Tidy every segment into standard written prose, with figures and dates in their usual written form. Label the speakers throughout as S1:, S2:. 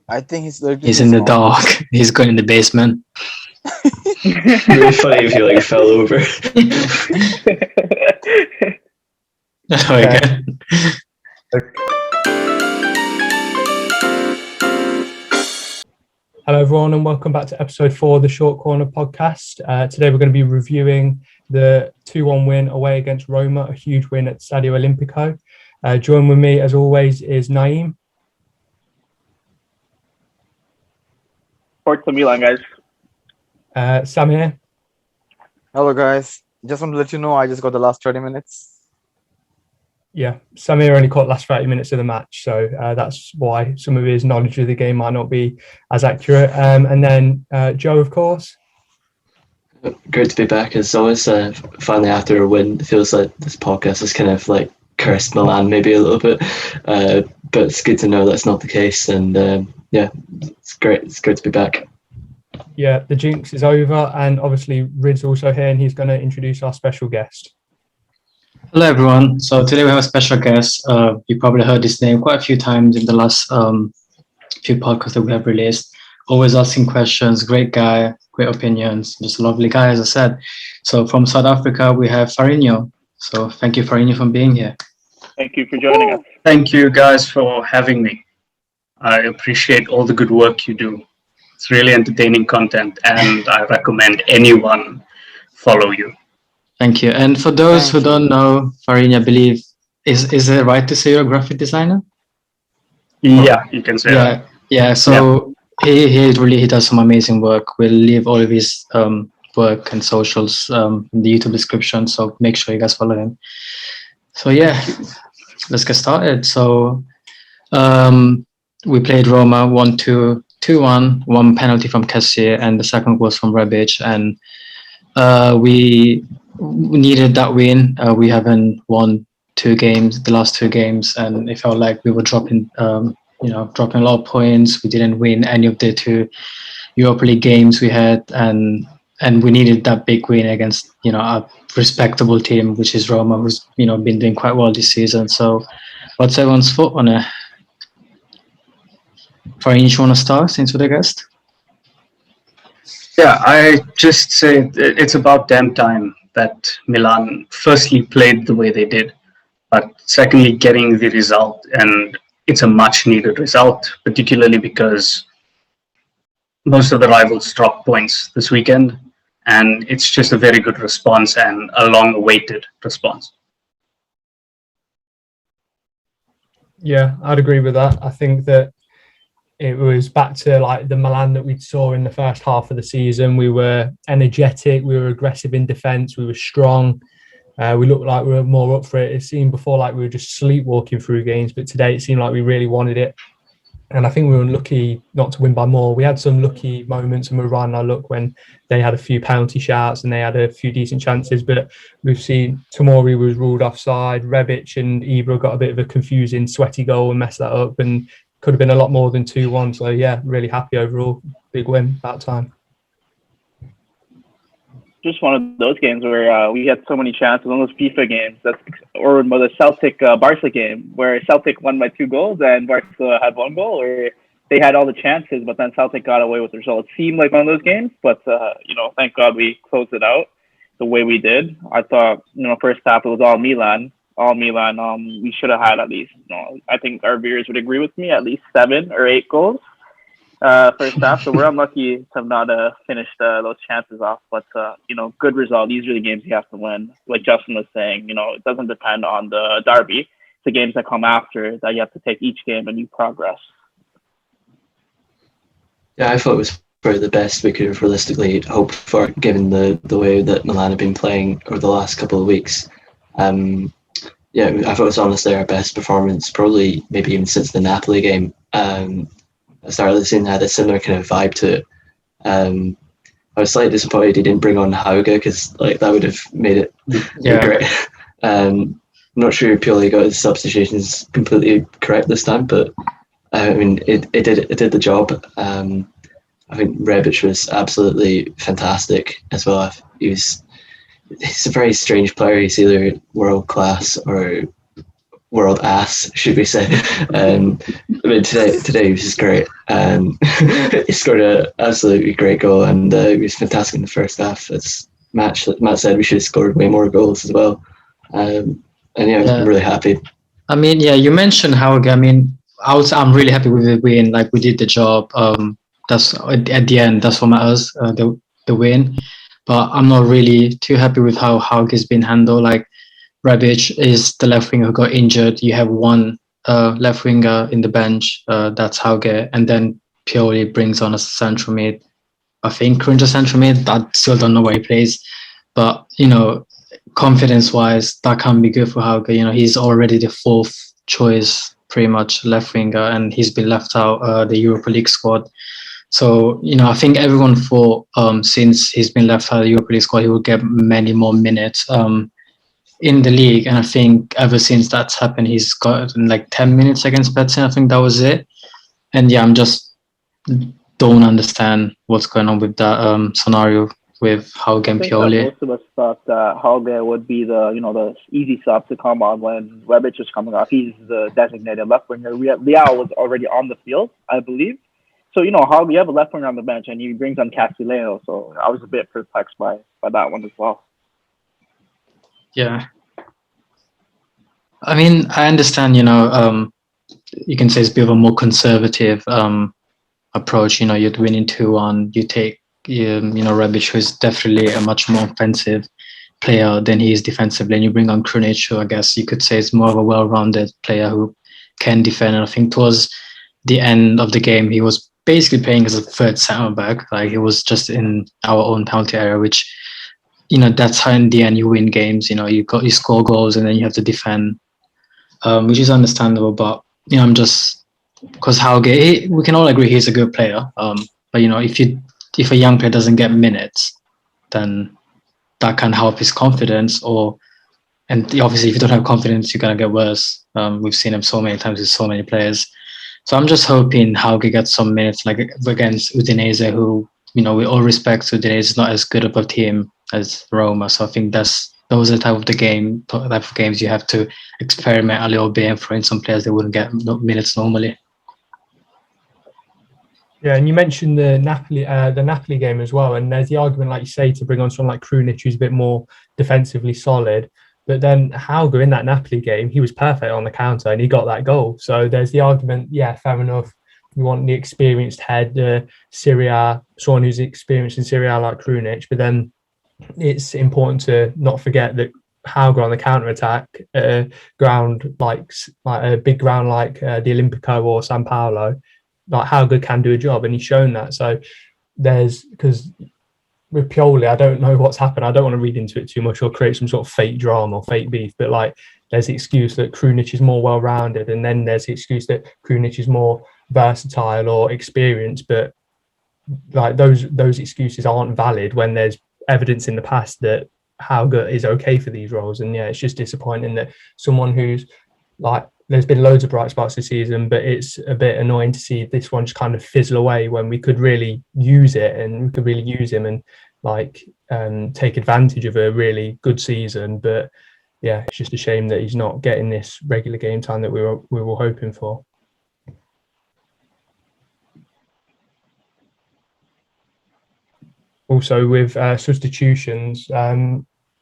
S1: I think he's literally
S2: He's
S1: just
S2: in the
S1: gone.
S2: dark. He's going in the basement.
S3: Really funny if he like fell over.
S2: Oh, again.
S4: Hello, everyone, and welcome back to episode 4 of the Short Corner podcast. Today, we're going to be reviewing the 2-1 win away against Roma, a huge win at Stadio Olimpico. Join with me, as always, is Naim.
S5: Forza Milan, guys.
S4: Samir.
S1: Hello, guys. Just want to let you know I just got the last 30 minutes.
S4: Yeah, Samir only caught the last 30 minutes of the match, so that's why some of his knowledge of the game might not be as accurate. And then Joe, of course.
S3: Great to be back as always. Finally, after a win, it feels like this podcast has kind of like cursed Milan maybe a little bit, but it's good to know that's not the case. And yeah, it's great. It's great to be back.
S4: Yeah, the jinx is over, and obviously Rid's also here, and he's going to introduce our special guest.
S2: Hello, everyone. So today we have a special guest. You probably heard his name quite a few times in the last few podcasts that we have released. Always asking questions. Great guy, great opinions. Just a lovely guy, as I said. So from South Africa, we have Farinho. So thank you, Farinho, for being here.
S5: Thank you for joining us.
S6: Thank you guys for having me. I appreciate all the good work you do. It's really entertaining content, and I recommend anyone follow you.
S2: Thank you. And for those who don't know, Farinho, I believe, is it right to say you're a graphic designer?
S6: Yeah, you can say that.
S2: Yeah. So he does some amazing work. We'll leave all of his work and socials in the YouTube description. So make sure you guys follow him. So yeah, let's get started. So we played Roma 1-2, 2-1, one penalty from Kessié, and the second was from Rebic. And we needed that win. We haven't won the last two games, and it felt like we were dropping a lot of points. We didn't win any of the two Europa League games we had, and we needed that big win against a respectable team, which is Roma, who's been doing quite well this season. So, what's everyone's thought on it? Farin, you want to start since we're the guest?
S6: Yeah, I just say it's about damn time that Milan firstly played the way they did, but secondly getting the result, and it's a much needed result, particularly because most of the rivals dropped points this weekend, and it's just a very good response and a long awaited response.
S4: Yeah, I'd agree with that. I think that it was back to like the Milan that we saw in the first half of the season. We were energetic, we were aggressive in defence, we were strong. We looked like we were more up for it. It seemed before like we were just sleepwalking through games, but today it seemed like we really wanted it. And I think we were unlucky not to win by more. We had some lucky moments, and we were right on our luck when they had a few penalty shouts and they had a few decent chances. But we've seen Tomori was ruled offside. Rebic and Ibra got a bit of a confusing, sweaty goal and messed that up, and could have been a lot more than 2-1. So yeah, really happy overall. Big win, about time.
S5: Just one of those games where we had so many chances on those FIFA games. Or the Celtic Barca game where Celtic won by 2 goals and Barca had 1 goal, or they had all the chances, but then Celtic got away with the result. It seemed like one of those games, but thank God we closed it out the way we did. I thought, first half it was all Milan. We should have had at least, I think our viewers would agree with me, at least 7 or 8 goals first half. So we're unlucky to have not finished those chances off. But, good result. These are the games you have to win. Like Justin was saying, it doesn't depend on the derby. It's the games that come after that you have to take each game and you progress.
S3: Yeah, I thought it was probably the best we could have realistically hoped for, given the way that Milan have been playing over the last couple of weeks. Yeah, I thought it was honestly our best performance, probably maybe even since the Napoli game. At the start of the season, had a similar kind of vibe to it. I was slightly disappointed he didn't bring on Hauge, because that would have made it great. I'm not sure Pioli got his substitutions completely correct this time, but it did the job. I think Rebic was absolutely fantastic as well. He's a very strange player. He's either world class or world ass, should we say? But today he was just great. He scored an absolutely great goal, and he was fantastic in the first half. As Matt said, we should have scored way more goals as well. And I'm really happy.
S2: I mean, yeah, you mentioned how. I mean, I'm really happy with the win. Like, we did the job. That's at the end. That's what matters. The win. But I'm not really too happy with how Hauge's been handled. Like, Rebic is the left winger who got injured. You have one left winger in the bench. That's Hauge, and then Pioli brings on a central mid. I think Krunic a central mid. I still don't know where he plays, but confidence-wise, that can be good for Hauge. He's already the fourth choice, pretty much, left winger, and he's been left out the Europa League squad. So, I think everyone thought since he's been left out of the Europa League squad, he will get many more minutes in the league. And I think ever since that's happened, he's gotten like 10 minutes against Betis. I think that was it. And I'm just don't understand what's going on with that scenario with Hauge and Pioli.
S5: Most of us thought that Hauge would be the easy sub to come on when Rebic is coming off. He's the designated left winger. Leao was already on the field, I believe. So, Hauge, you have a left winger on the bench, and he brings on Castillejo. So I was a bit perplexed by that one as well.
S2: Yeah. I mean, I understand, you can say it's a bit of a more conservative approach. You're winning 2-1, you take, Rebic, who is definitely a much more offensive player than he is defensively, and you bring on Krunic, who I guess you could say is more of a well-rounded player who can defend. And I think towards the end of the game, he was basically playing as a third centre back. Like, he was just in our own penalty area, which, that's how in the end you win games. You score goals and then you have to defend, which is understandable. But I'm just, because Hauge, we can all agree he's a good player. But if a young player doesn't get minutes, then that can help his confidence. And obviously, if you don't have confidence, you're gonna get worse. We've seen him so many times with so many players. So I'm just hoping Hauge gets some minutes, like against Udinese, who, with all respect, Udinese is not as good of a team as Roma. So I think those are the type of games you have to experiment a little bit and throw in some players that wouldn't get minutes normally.
S4: Yeah, and you mentioned the Napoli game as well, and there's the argument, like you say, to bring on someone like Krunic, who's a bit more defensively solid. But then Hauge in that Napoli game, he was perfect on the counter and he got that goal. So there's the argument, yeah, fair enough. You want the experienced head, someone who's experienced in Serie A like Krunic. But then it's important to not forget that Hauge on the counter-attack, ground like a big ground like the Olimpico or San Paolo, like Hauge can do a job, and he's shown that. So because with Pioli, I don't know what's happened. I don't want to read into it too much or create some sort of fake drama or fake beef, but like there's the excuse that Krunic is more well-rounded, and then there's the excuse that Krunic is more versatile or experienced, but like those excuses aren't valid when there's evidence in the past that Hauge is okay for these roles. And yeah, it's just disappointing that someone who's like, there's been loads of bright spots this season, but it's a bit annoying to see this one just kind of fizzle away when we could really use it, and we could really use him and take advantage of a really good season. But yeah, it's just a shame that he's not getting this regular game time that we were hoping for. Also, with substitutions,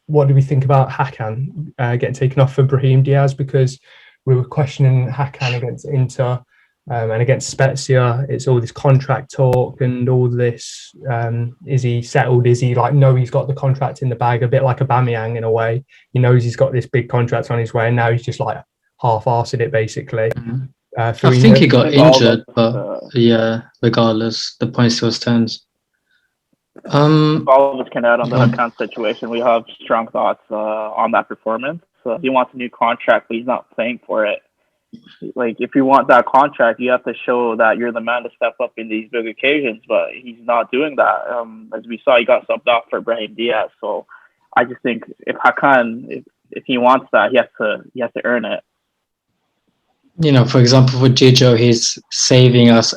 S4: what do we think about Hakan getting taken off for Brahim Diaz? Because we were questioning Hakan against Inter and against Spezia. It's all this contract talk and all this. Is he settled? Is he he's got the contract in the bag, a bit like Aubameyang in a way. He knows he's got this big contract on his way, and now he's just like half-arsing it, basically.
S2: Mm-hmm. I think he got injured, but yeah, regardless, the point still stands.
S5: All of us can add on the Hakan situation. We have strong thoughts on that performance. So he wants a new contract, but he's not playing for it. Like, if you want that contract, you have to show that you're the man to step up in these big occasions, but he's not doing that. As we saw, he got subbed off for Brahim Diaz. So I just think if Hakan, if he wants that, he has to earn it.
S2: For example, with Gijo, he's saving us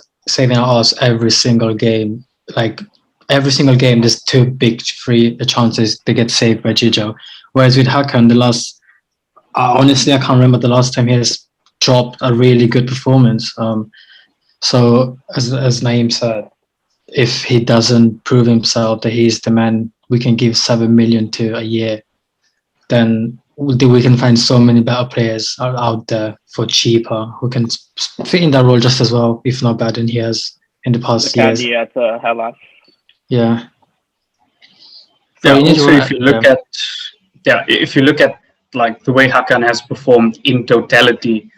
S2: every single game. Like, every single game, there's two big free chances to get saved by Gijo. Whereas with Hakan, honestly, I can't remember the last time he has dropped a really good performance. So as Naim said, if he doesn't prove himself that he's the man we can give 7 million to a year, then we can find so many better players out there for cheaper who can fit in that role just as well, if not better than he has in the
S5: The
S2: past years.
S5: candy at Hellas.
S2: Yeah.
S6: Yeah.
S2: Farinho,
S6: Also, if you look at like the way Hakan has performed in totality,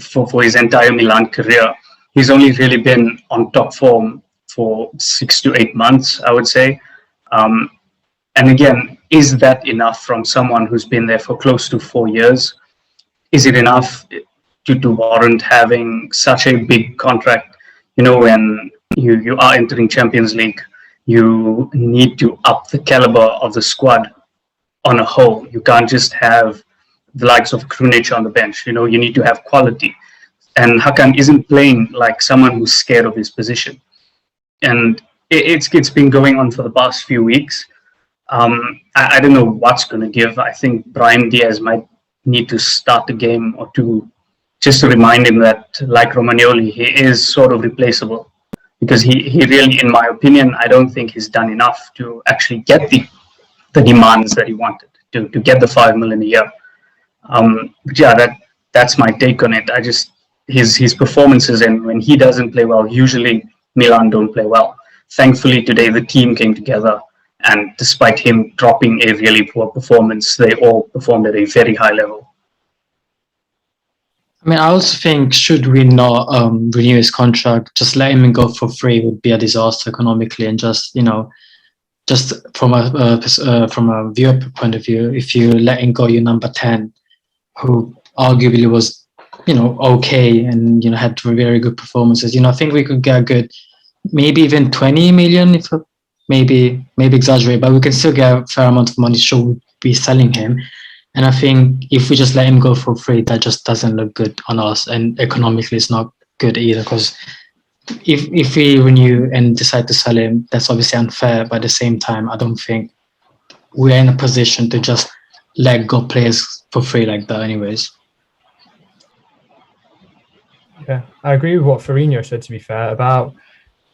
S6: for his entire Milan career, he's only really been on top form for 6 to 8 months, I would say. And again, is that enough from someone who's been there for close to 4 years? Is it enough to warrant having such a big contract? You know, when you are entering Champions League, you need to up the caliber of the squad on a whole. You can't just have the likes of Krunic on the bench. You know, you need to have quality. And Hakan isn't playing like someone who's scared of his position. And it's been going on for the past few weeks. I don't know what's going to give. I think Brahim Diaz might need to start a game or two just to remind him that, like Romagnoli, he is sort of replaceable. Because he really, in my opinion, I don't think he's done enough to actually get the demands that he wanted, to get the 5 million a year. But yeah, that's my take on it. I just his performances, and when he doesn't play well, usually Milan don't play well. Thankfully today the team came together, and despite him dropping a really poor performance, they all performed at a very high level.
S2: I mean, I also think should we not renew his contract, just let him go for free would be a disaster economically, and just from a viewer point of view, if you let him go your number 10, who arguably was okay and had very good performances, I think we could get a good, maybe even 20 million, if maybe exaggerate, but we can still get a fair amount of money should we be selling him. And I think if we just let him go for free, that just doesn't look good on us, and economically it's not good either, because if we renew and decide to sell him, that's obviously unfair, but at the same time I don't think we're in a position to just let go players for free like that anyways.
S4: Yeah, I agree with what Farinho said, to be fair, about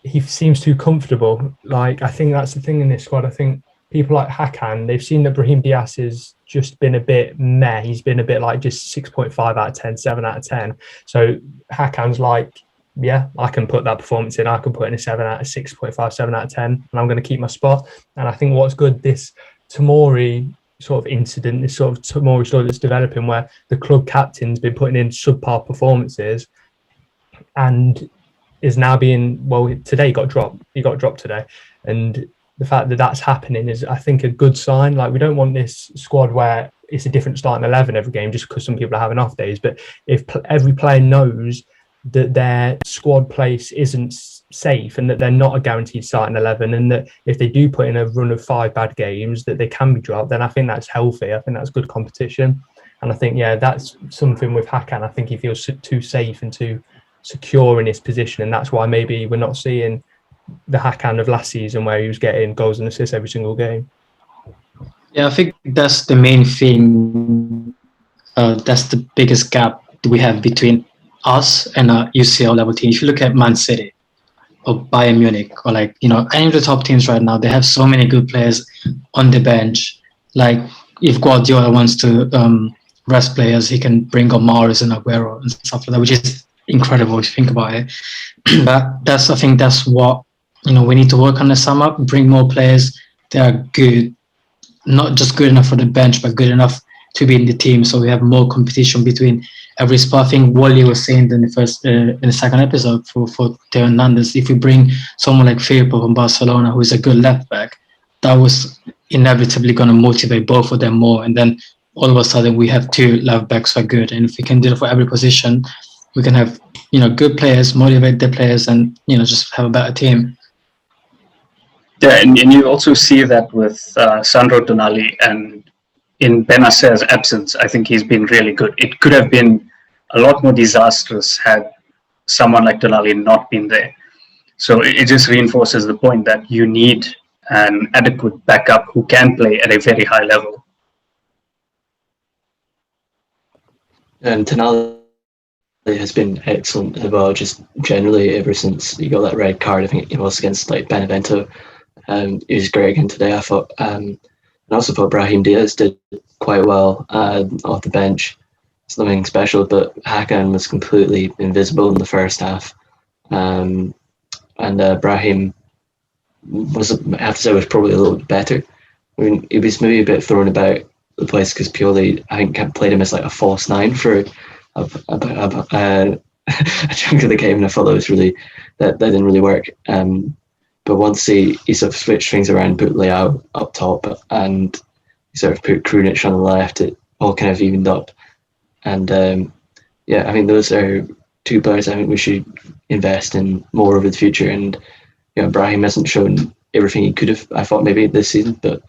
S4: he seems too comfortable. Like, I think that's the thing in this squad. I think people like Hakan, they've seen that Brahim Diaz has just been a bit meh. He's been a bit like just 6.5 out of 10, 7 out of 10. So Hakan's like, yeah, I can put that performance in. I can put in a 7 out of 6.5, 7 out of 10, and I'm going to keep my spot. And I think what's good, this Tomori sort of incident, this sort of Tomori story that's developing, where the club captain's been putting in subpar performances and is now being, today he got dropped today. And the fact that that's happening is, I think, a good sign. Like, we don't want this squad where it's a different starting 11 every game just because some people are having off days. But if every player knows that their squad place isn't safe and that they're not a guaranteed starting 11, and that if they do put in a run of 5 bad games that they can be dropped, then I think that's healthy. I think that's good competition. And I think, that's something with Hakan. I think he feels too safe and too secure in his position, and that's why maybe we're not seeing the Hakan of last season where he was getting goals and assists every single game.
S2: Yeah, I think that's the main thing. That's the biggest gap we have between us and a UCL level team. If you look at Man City or Bayern Munich or any of the top teams right now, they have so many good players on the bench. Like, if Guardiola wants to rest players, he can bring on Mahrez and Aguero and stuff like that, which is incredible if you think about it. But I think that's what we need to work on this summer. Bring more players that are good, not just good enough for the bench, but good enough to be in the team. So we have more competition between every spot. I think Wally was saying in the second episode for Theo Hernandez, if we bring someone like Firpo from Barcelona, who is a good left back, that was inevitably going to motivate both of them more. And then all of a sudden we have 2 left backs who are good. And if we can do it for every position, we can have good players, motivate the players, and just have a better team.
S6: Yeah, and you also see that with Sandro Tonali, and in Benasser's absence, I think he's been really good. It could have been a lot more disastrous had someone like Tonali not been there. So it just reinforces the point that you need an adequate backup who can play at a very high level.
S3: And Tonali has been excellent as well, just generally ever since he got that red card. I think it was against like Benevento. He was great again today, I thought. And I also thought Brahim Diaz did quite well off the bench. It's nothing special, but Hakan was completely invisible in the first half. And Brahim I have to say, was probably a little bit better. I mean, he was maybe a bit thrown about the place because Pioli, I think, played him as like a false nine for a chunk of the game, and I thought that didn't really work. But once he sort of switched things around, put Leao up top, and he sort of put Krunic on the left, it all kind of evened up. And I think those are two players I think we should invest in more over the future. And Brahim hasn't shown everything he could have, I thought, maybe this season, but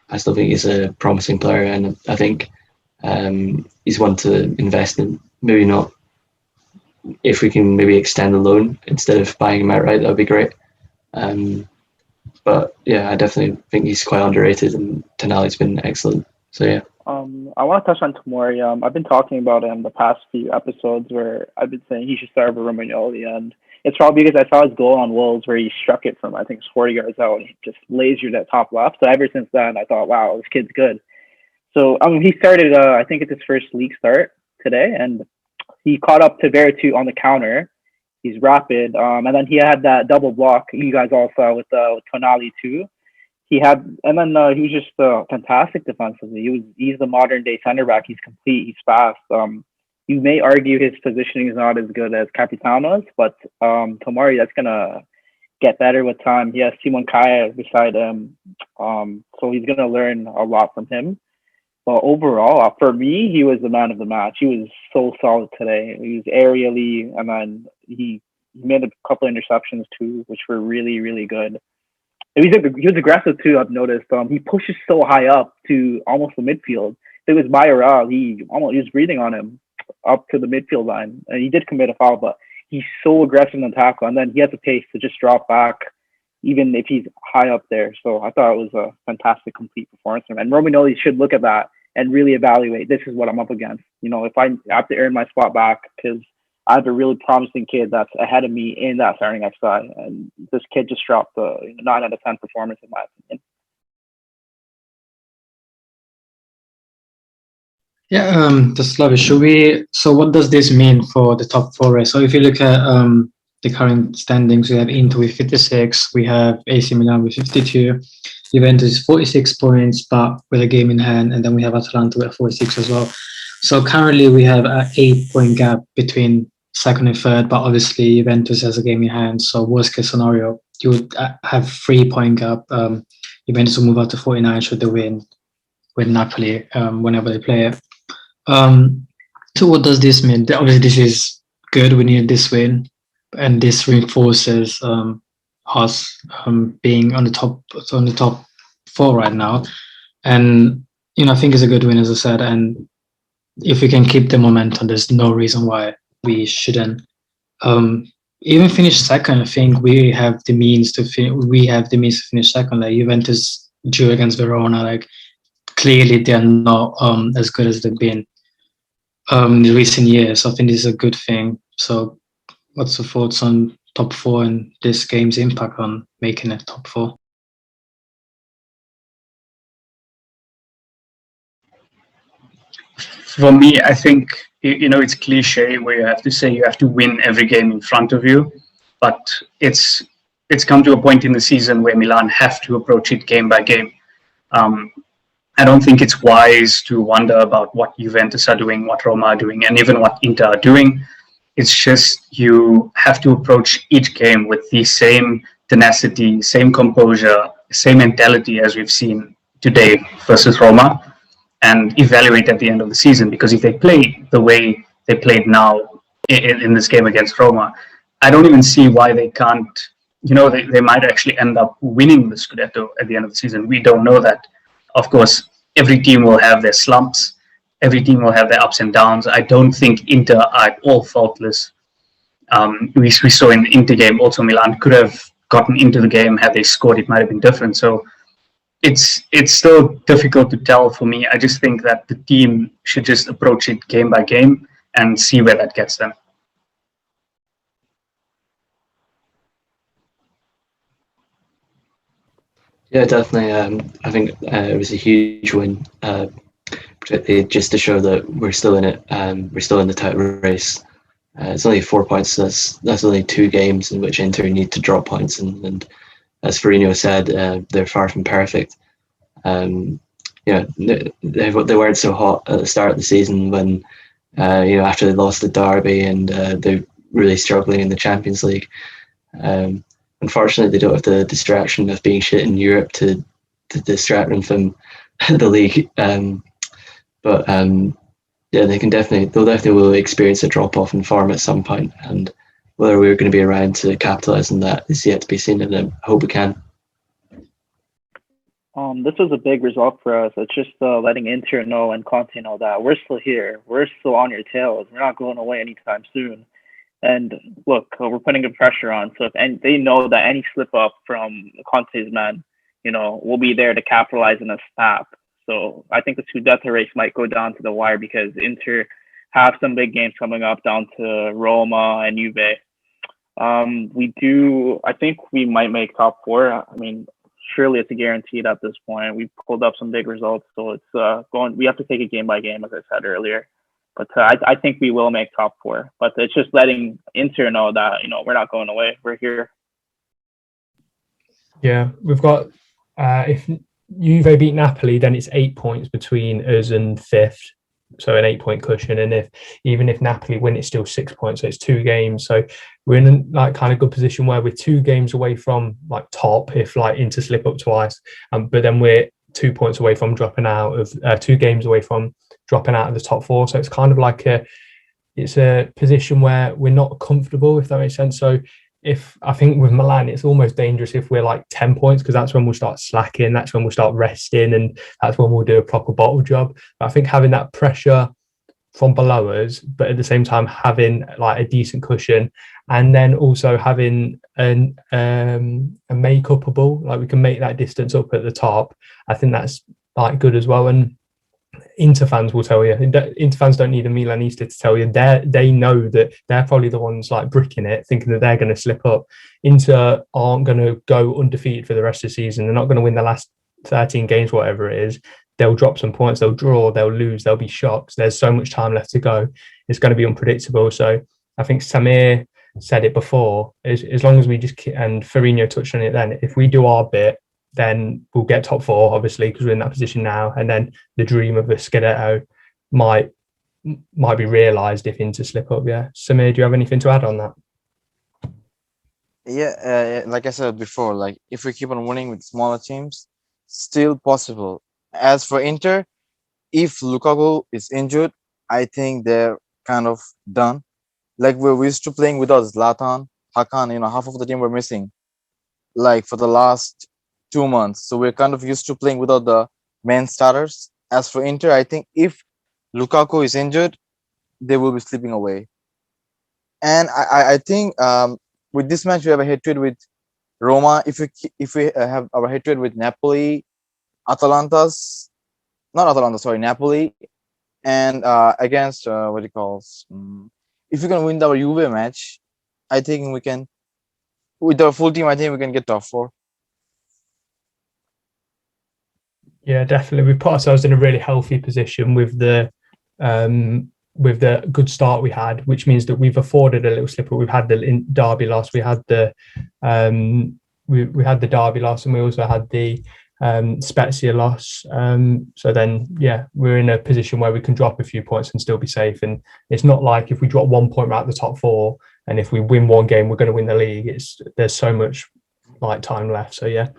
S3: I still think he's a promising player, and I think he's one to invest in. Maybe not, if we can maybe extend the loan instead of buying him outright, that would be great. But yeah, I definitely think he's quite underrated, and Tonali's been excellent. So yeah.
S5: I want to touch on Tomori. I've been talking about him the past few episodes where I've been saying he should start over Romagnoli, and it's probably because I saw his goal on Wolves where he struck it from, I think, 40 yards out, and he just lasered at top left. So ever since then, I thought, wow, this kid's good. So he started, I think it's his first league start today, and he caught up to Veretout on the counter. He's rapid, and then he had that double block you guys all saw with Tonali too. He was just fantastic defensively. He's the modern day center back. He's complete. He's fast. You may argue his positioning is not as good as Capitano's, but Tomori, that's gonna get better with time. He has Simon Kaya beside him, so he's gonna learn a lot from him. But overall, for me, he was the man of the match. He was so solid today. He was aerially, and then he made a couple of interceptions too, which were really, really good. He was aggressive too. I've noticed. He pushes so high up to almost the midfield. If it was Mayoral, he was breathing on him up to the midfield line, and he did commit a foul, but he's so aggressive in the tackle, and then he has the pace to just drop back, even if he's high up there. So I thought it was a fantastic, complete performance from him. And Romagnoli should look at that and really evaluate, this is what I'm up against. If I have to earn my spot back, because I have a really promising kid that's ahead of me in that starting XI, and this kid just dropped a 9 out of 10 performance in my opinion.
S2: Yeah, that's lovely. So what does this mean for the top four race? So if you look at the current standings, we have Inter with 56, we have AC Milan with 52, Juventus 46 points, but with a game in hand, and then we have Atalanta with 46 as well. So currently we have an 8-point gap between second and third, but obviously Juventus has a game in hand. So worst case scenario, you would have 3-point gap. Juventus will move up to 49 should they win with Napoli whenever they play it. So what does this mean? Obviously this is good. We need this win, and this reinforces us being on the top four right now. And I think it's a good win, as I said. And if we can keep the momentum, there's no reason why we shouldn't even finish second. I think we have the means to finish second. Like Juventus drew against Verona. Like clearly they're not as good as they've been in recent years. I think this is a good thing. So what's the thoughts on top four and this game's impact on making it top four?
S6: For me, I think, it's cliche where you have to say you have to win every game in front of you, but it's come to a point in the season where Milan have to approach it game by game. I don't think it's wise to wonder about what Juventus are doing, what Roma are doing, and even what Inter are doing. It's just you have to approach each game with the same tenacity, same composure, same mentality as we've seen today versus Roma, and evaluate at the end of the season. Because if they play the way they played now in this game against Roma, I don't even see why they can't, they might actually end up winning the Scudetto at the end of the season. We don't know that. Of course, every team will have their slumps. Every team will have their ups and downs. I don't think Inter are at all faultless. We saw in the Inter game also Milan could have gotten into the game. Had they scored, it might have been different. So it's still difficult to tell for me. I just think that the team should just approach it game by game. and see where that gets them.
S3: Yeah, definitely. I think it was a huge win, particularly just to show that we're still in it. We're still in the title race. It's only 4 points. That's only 2 games in which Inter need to drop points, and as Farinho said, they're far from perfect. They weren't so hot at the start of the season when after they lost the derby and they're really struggling in the Champions League. Unfortunately, they don't have the distraction of being shit in Europe to distract them from the league. They'll definitely will experience a drop off in form at some point, and whether we're going to be around to capitalise on that is yet to be seen. And I hope we can.
S5: This was a big result for us. It's just letting Inter know and Conte know that we're still here. We're still on your tails. We're not going away anytime soon. And look, we're putting good pressure on. So they know that any slip up from Conte's men, we'll be there to capitalize on a snap. So I think the Scudetto race might go down to the wire because Inter have some big games coming up down to Roma and Juve. I think we might make top 4. I mean, surely it's a guaranteed at this point. We pulled up some big results, so it's we have to take it game by game, as I said earlier. But I think we will make top 4. But it's just letting Inter know that we're not going away. We're here.
S4: Yeah, we've got if Juve beat Napoli, then it's 8 points between us and 5th, so an 8-point cushion. And even if Napoli win, it's still 6 points, so it's 2 games. So we're in a kind of good position where we're 2 games away from top if Inter slip up twice, but then we're 2 points away from dropping out of 2 games away from dropping out of the top 4. So it's kind of it's a position where we're not comfortable, if that makes sense. So I think with Milan, it's almost dangerous if we're 10 points, because that's when we'll start slacking, that's when we'll start resting, and that's when we'll do a proper bottle job. But I think having that pressure from below us, but at the same time having a decent cushion, and then also having a make upable, we can make that distance up at the top. I think that's good as well. And Inter fans will tell you, Inter fans don't need a Milanista to tell you, they know that they're probably the ones bricking it, thinking that they're going to slip up. Inter aren't going to go undefeated for the rest of the season. They're not going to win the last 13 games, whatever it is. They'll drop some points, they'll draw, they'll lose, there'll be shocks. There's so much time left to go. It's going to be unpredictable. So I think Samir said it before, as long as we just, and Farinho touched on it then, if we do our bit, then we'll get top 4, obviously, because we're in that position now. And then the dream of a Scudetto might be realised if Inter slip up. Yeah. Samir, do you have anything to add on that?
S1: Yeah, like I said before, if we keep on winning with smaller teams, still possible. As for Inter, if Lukaku is injured, I think they're kind of done. We're used to playing without Zlatan, Hakan, half of the team were missing, for the last 2 months. So we're kind of used to playing without the main starters. As for Inter, I think if Lukaku is injured, they will be slipping away. And I think with this match, we have a head-to-head with Roma. If we have our head-to-head with Napoli, Napoli, and against if we can win our Juve match, I think we can, with our full team, I think we can get top 4.
S4: Yeah, definitely. We've put ourselves in a really healthy position with the good start we had, which means that we've afforded a little slip up. We've had the derby loss, we had the derby loss, and we also had the Spezia loss. So then, we're in a position where we can drop a few points and still be safe. And it's not like if we drop 1 point right at the top 4, and if we win 1 game, we're going to win the league. There's so much time left. So yeah.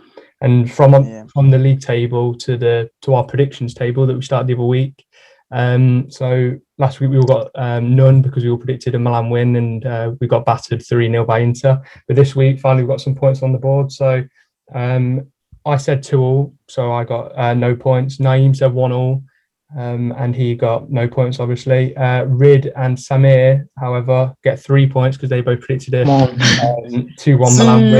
S4: And from the league table to our predictions table that we started the other week. So last week we all got none because we all predicted a Milan win, and we got battered 3-0 by Inter. But this week finally we got some points on the board. So I said 2-2, so I got no points. Naim said 1-1, and he got no points, obviously. Rid and Samir, however, get 3 points because they both predicted a 2-1 Milan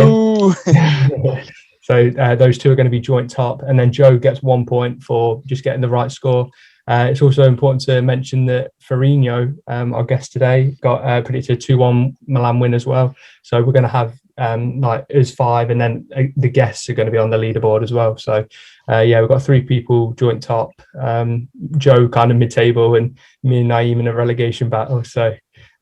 S4: win. So those two are going to be joint top. And then Joe gets 1 point for just getting the right score. It's also important to mention that Farinho, our guest today, got predicted 2-1 Milan win as well. So we're going to have like us 5, and then the guests are going to be on the leaderboard as well. So yeah, we've got 3 people joint top, Joe kind of mid-table, and me and Naim in a relegation battle. So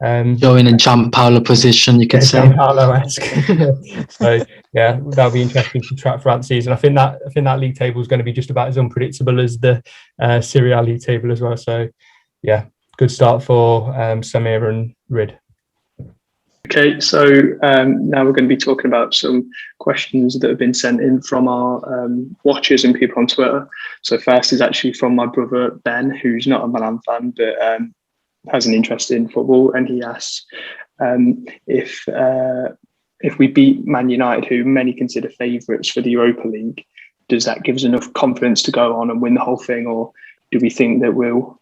S2: Joe in a Gianpaolo position, you could say.
S4: Gianpaolo-esque. So yeah, that'll be interesting to track throughout the season. I think that league table is going to be just about as unpredictable as the Serie A league table as well. So yeah, good start for Samir and Rid.
S6: Okay, so now we're going to be talking about some questions that have been sent in from our watchers and people on Twitter. So first is actually from my brother Ben, who's not a Milan fan, but has an interest in football, and he asks if we beat Man United, who many consider favourites for the Europa League, does that give us enough confidence to go on and win the whole thing, or do we think that we'll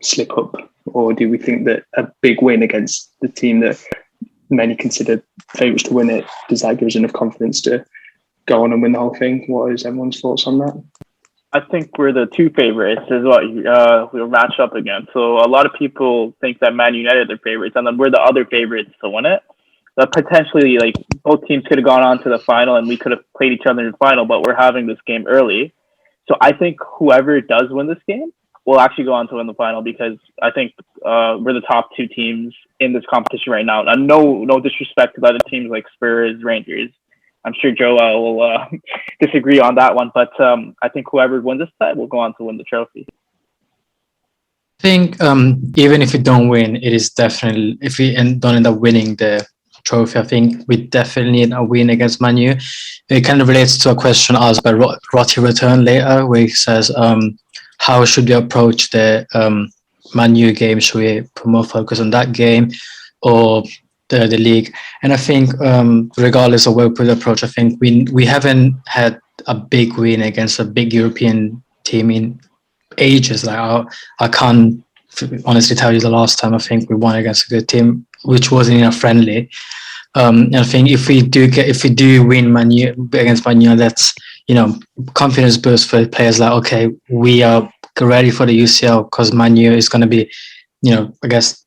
S6: slip up, or do we think that a big win against the team that many consider favourites to win it, does that give us enough confidence to go on and win the whole thing? What is everyone's thoughts on that?
S5: I think we're the 2 favorites is what we'll match up against. So a lot of people think that Man United are favorites, and then we're the other favorites to win it. That potentially, like, both teams could have gone on to the final, and we could have played each other in the final, but we're having this game early. So I think whoever does win this game will actually go on to win the final, because I think we're the top 2 teams in this competition right now. And no disrespect to other teams like Spurs, Rangers. I'm sure Joel will disagree on that one, but I think whoever wins this side will go on to win the trophy.
S2: I think even if we don't win, it is definitely, if we don't end up winning the trophy, I think we definitely need a win against Man U. It kind of relates to a question asked by Roti Return later, where he says, how should we approach the Man U game? Should we put more focus on that game or the league? And I think regardless of where we put the approach, I think we haven't had a big win against a big European team in ages. Like I can't honestly tell you the last time I think we won against a good team, which wasn't in a friendly. And I think if we do win Man U against Man U, that's, you know, confidence boost for players. Like, okay, we are ready for the UCL, because Man U is going to be, you know, I guess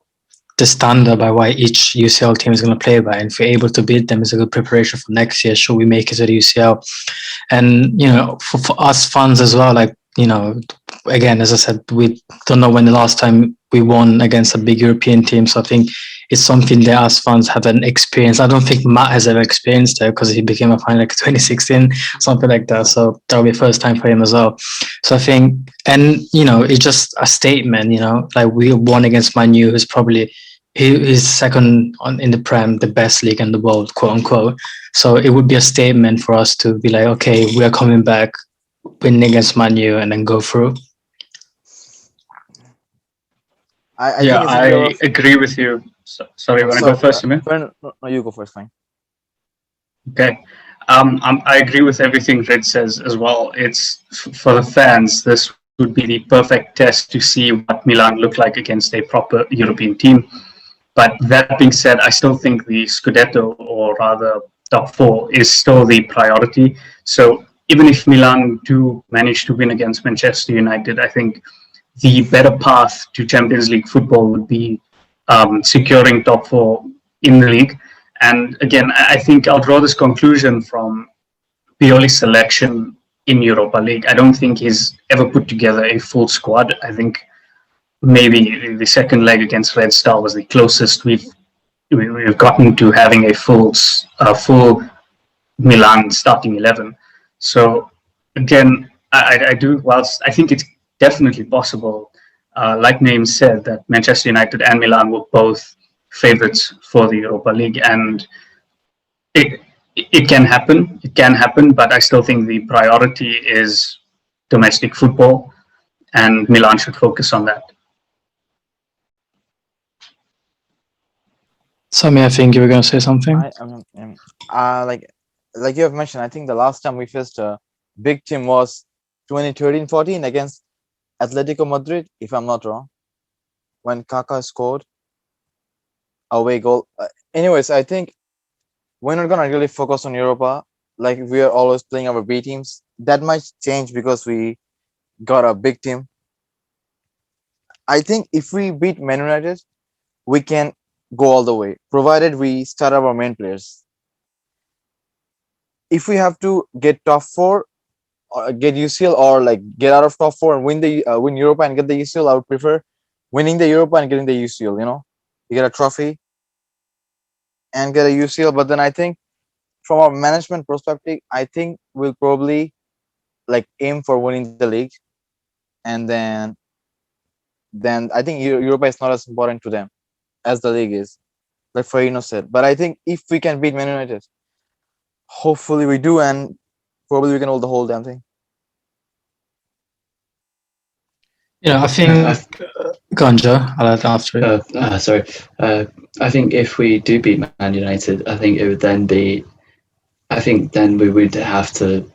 S2: the standard by why each UCL team is going to play by. And if we're able to beat them, it's a good preparation for next year. Should we make it to the UCL? And, you know, for us fans as well, like, you know, again, as I said, we don't know when the last time we won against a big European team. So I think it's something that us fans haven't experienced. I don't think Matt has ever experienced it, because he became a fan like 2016, something like that. So that'll be the first time for him as well. So I think, and, you know, it's just a statement, you know, like we won against Man U, who's probably, he's second in the Prem, the best league in the world, quote unquote. So it would be a statement for us to be like, okay, we are coming back, win against Man U, and then go through.
S6: I agree with you. Sorry, want to go first, Samir?
S1: No, you go first, fine.
S6: Okay. I agree with everything Red says as well. It's for the fans, this would be the perfect test to see what Milan look like against a proper European team. But that being said, I still think the Scudetto, or rather top 4, is still the priority. So even if Milan do manage to win against Manchester United, I think the better path to Champions League football would be securing top 4 in the league. And again, I think I'll draw this conclusion from Pioli's selection in Europa League. I don't think he's ever put together a full squad. I think maybe the second leg against Red Star was the closest we've gotten to having a full Milan starting 11. So again, I do. Whilst I think it's definitely possible, like Naim said, that Manchester United and Milan were both favourites for the Europa League, and it can happen. It can happen, but I still think the priority is domestic football, and Milan should focus on that.
S2: Sammy, I think you were going to say something.
S1: Like you have mentioned, I think the last time we faced a big team was 2013-14 against Atletico Madrid, if I'm not wrong, when Kaká scored away goal. Anyways, I think we're not gonna really focus on Europa. Like, we are always playing our B teams. That might change because we got a big team. I think if we beat Man United, we can go all the way, provided we start our main players. If we have to get top four, or get UCL, or like get out of top four and win Europa and get the UCL, I would prefer winning the Europa and getting the UCL. You get a trophy and get a UCL. But then I think from a management perspective, I think we'll probably like aim for winning the league, and then I think Europa is not as important to them as the league is, like Farinho said. But I think if we can beat Man United, hopefully we do, and probably we can hold the whole damn thing.
S2: I think Ganja, I'll add after it.
S3: Sorry. I think if we do beat Man United, I think it would then be. I think then we would have to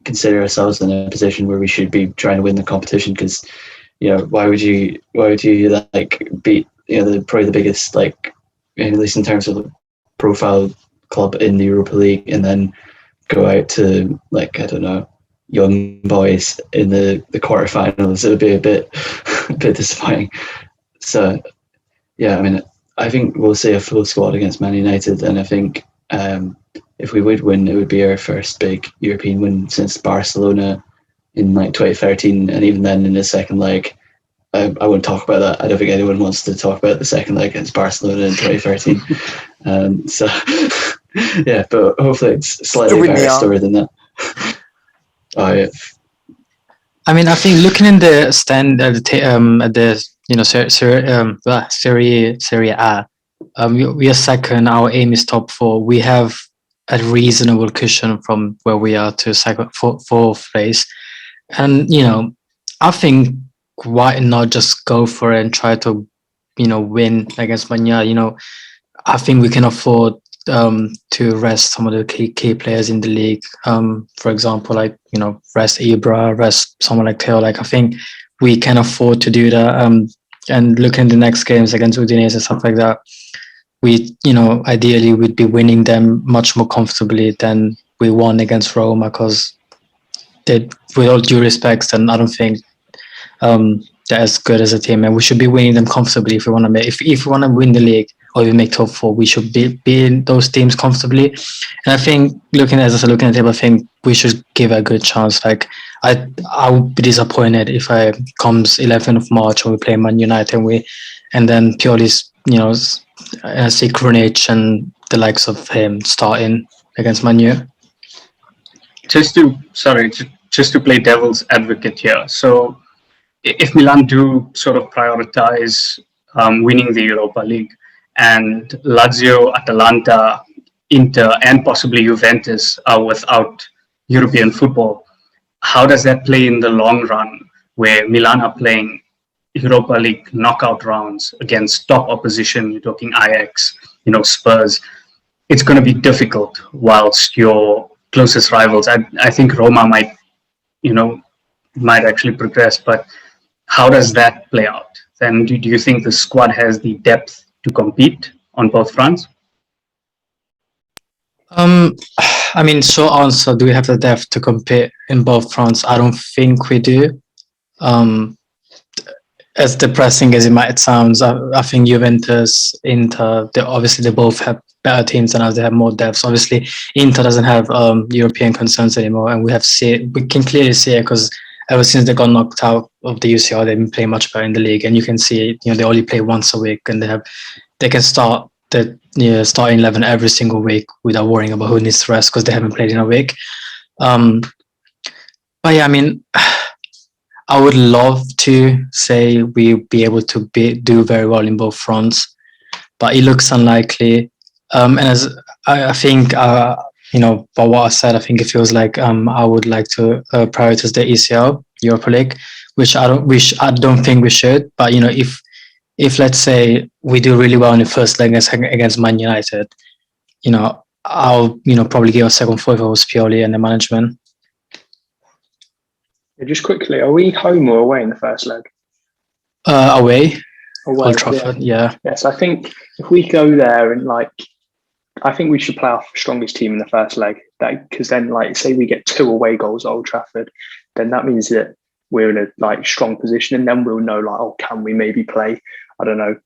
S3: consider ourselves in a position where we should be trying to win the competition, because why would you like beat probably the biggest, like, at least in terms of profile club in the Europa League, and then go out to, like, I don't know, young boys in the quarterfinals? It would be a bit disappointing. So yeah, I mean, I think we'll see a full squad against Man United, and I think if we would win, it would be our first big European win since Barcelona in like 2013, and even then in the second leg, I won't talk about that. I don't think anyone wants to talk about the second leg against Barcelona in 2013. So yeah, but hopefully it's slightly better story than that. Oh yeah.
S2: I mean, I think looking in the stand at the Serie A, we are second. Our aim is top four. We have a reasonable cushion from where we are to fourth place, and I think why not just go for it and try to win against Manya. I think we can afford to rest some of the key players in the league. For example, like rest Ibra, rest someone like Theo. Like, I think we can afford to do that. And looking at the next games against Udinese and stuff like that, we ideally we'd be winning them much more comfortably than we won against Roma, because with all due respect, then I don't think they're as good as a team, and we should be winning them comfortably if we want to make. If we want to win the league or we make top four, we should be in those teams comfortably. And I think looking at the table, I think we should give it a good chance. Like, I would be disappointed if I comes 11th of March and we play Man United and then purely see Krunic and the likes of him starting against Man U.
S6: Just to play devil's advocate here. So if Milan do sort of prioritize winning the Europa League, and Lazio, Atalanta, Inter, and possibly Juventus are without European football, how does that play in the long run, where Milan are playing Europa League knockout rounds against top opposition? You're talking Ajax, Spurs. It's going to be difficult, whilst your closest rivals, I think Roma might actually progress, but how does that play out? Then do you think the squad has the depth to compete on both fronts?
S2: I mean, short answer, do we have the depth to compete in both fronts? I don't think we do. As depressing as it might sound, I think Juventus, Inter, they both have better teams than us. They have more depth. Obviously, Inter doesn't have European concerns anymore, and we can clearly see it, because ever since they got knocked out of the UCL, they've been playing much better in the league, and you can see they only play once a week, and they can start the starting 11 every single week without worrying about who needs to rest, because they haven't played in a week. But yeah, I mean, I would love to say we'll be able to do very well in both fronts, but it looks unlikely. And as I think, by what I said, I think it feels like I would like to prioritize the ECL, Europa League, which I don't think we should. But if let's say we do really well in the first leg against Man United, I'll probably give a second thought if it was purely in the management.
S7: Just quickly, are we home or away in the first leg?
S2: Away.
S7: Old
S2: Trafford, yeah.
S7: Yes, I think if we go there and I think we should play our strongest team in the first leg. Because then, say we get 2 away goals at Old Trafford, then that means that we're in a like strong position, and then we'll know like, oh, can we maybe play, I don't know,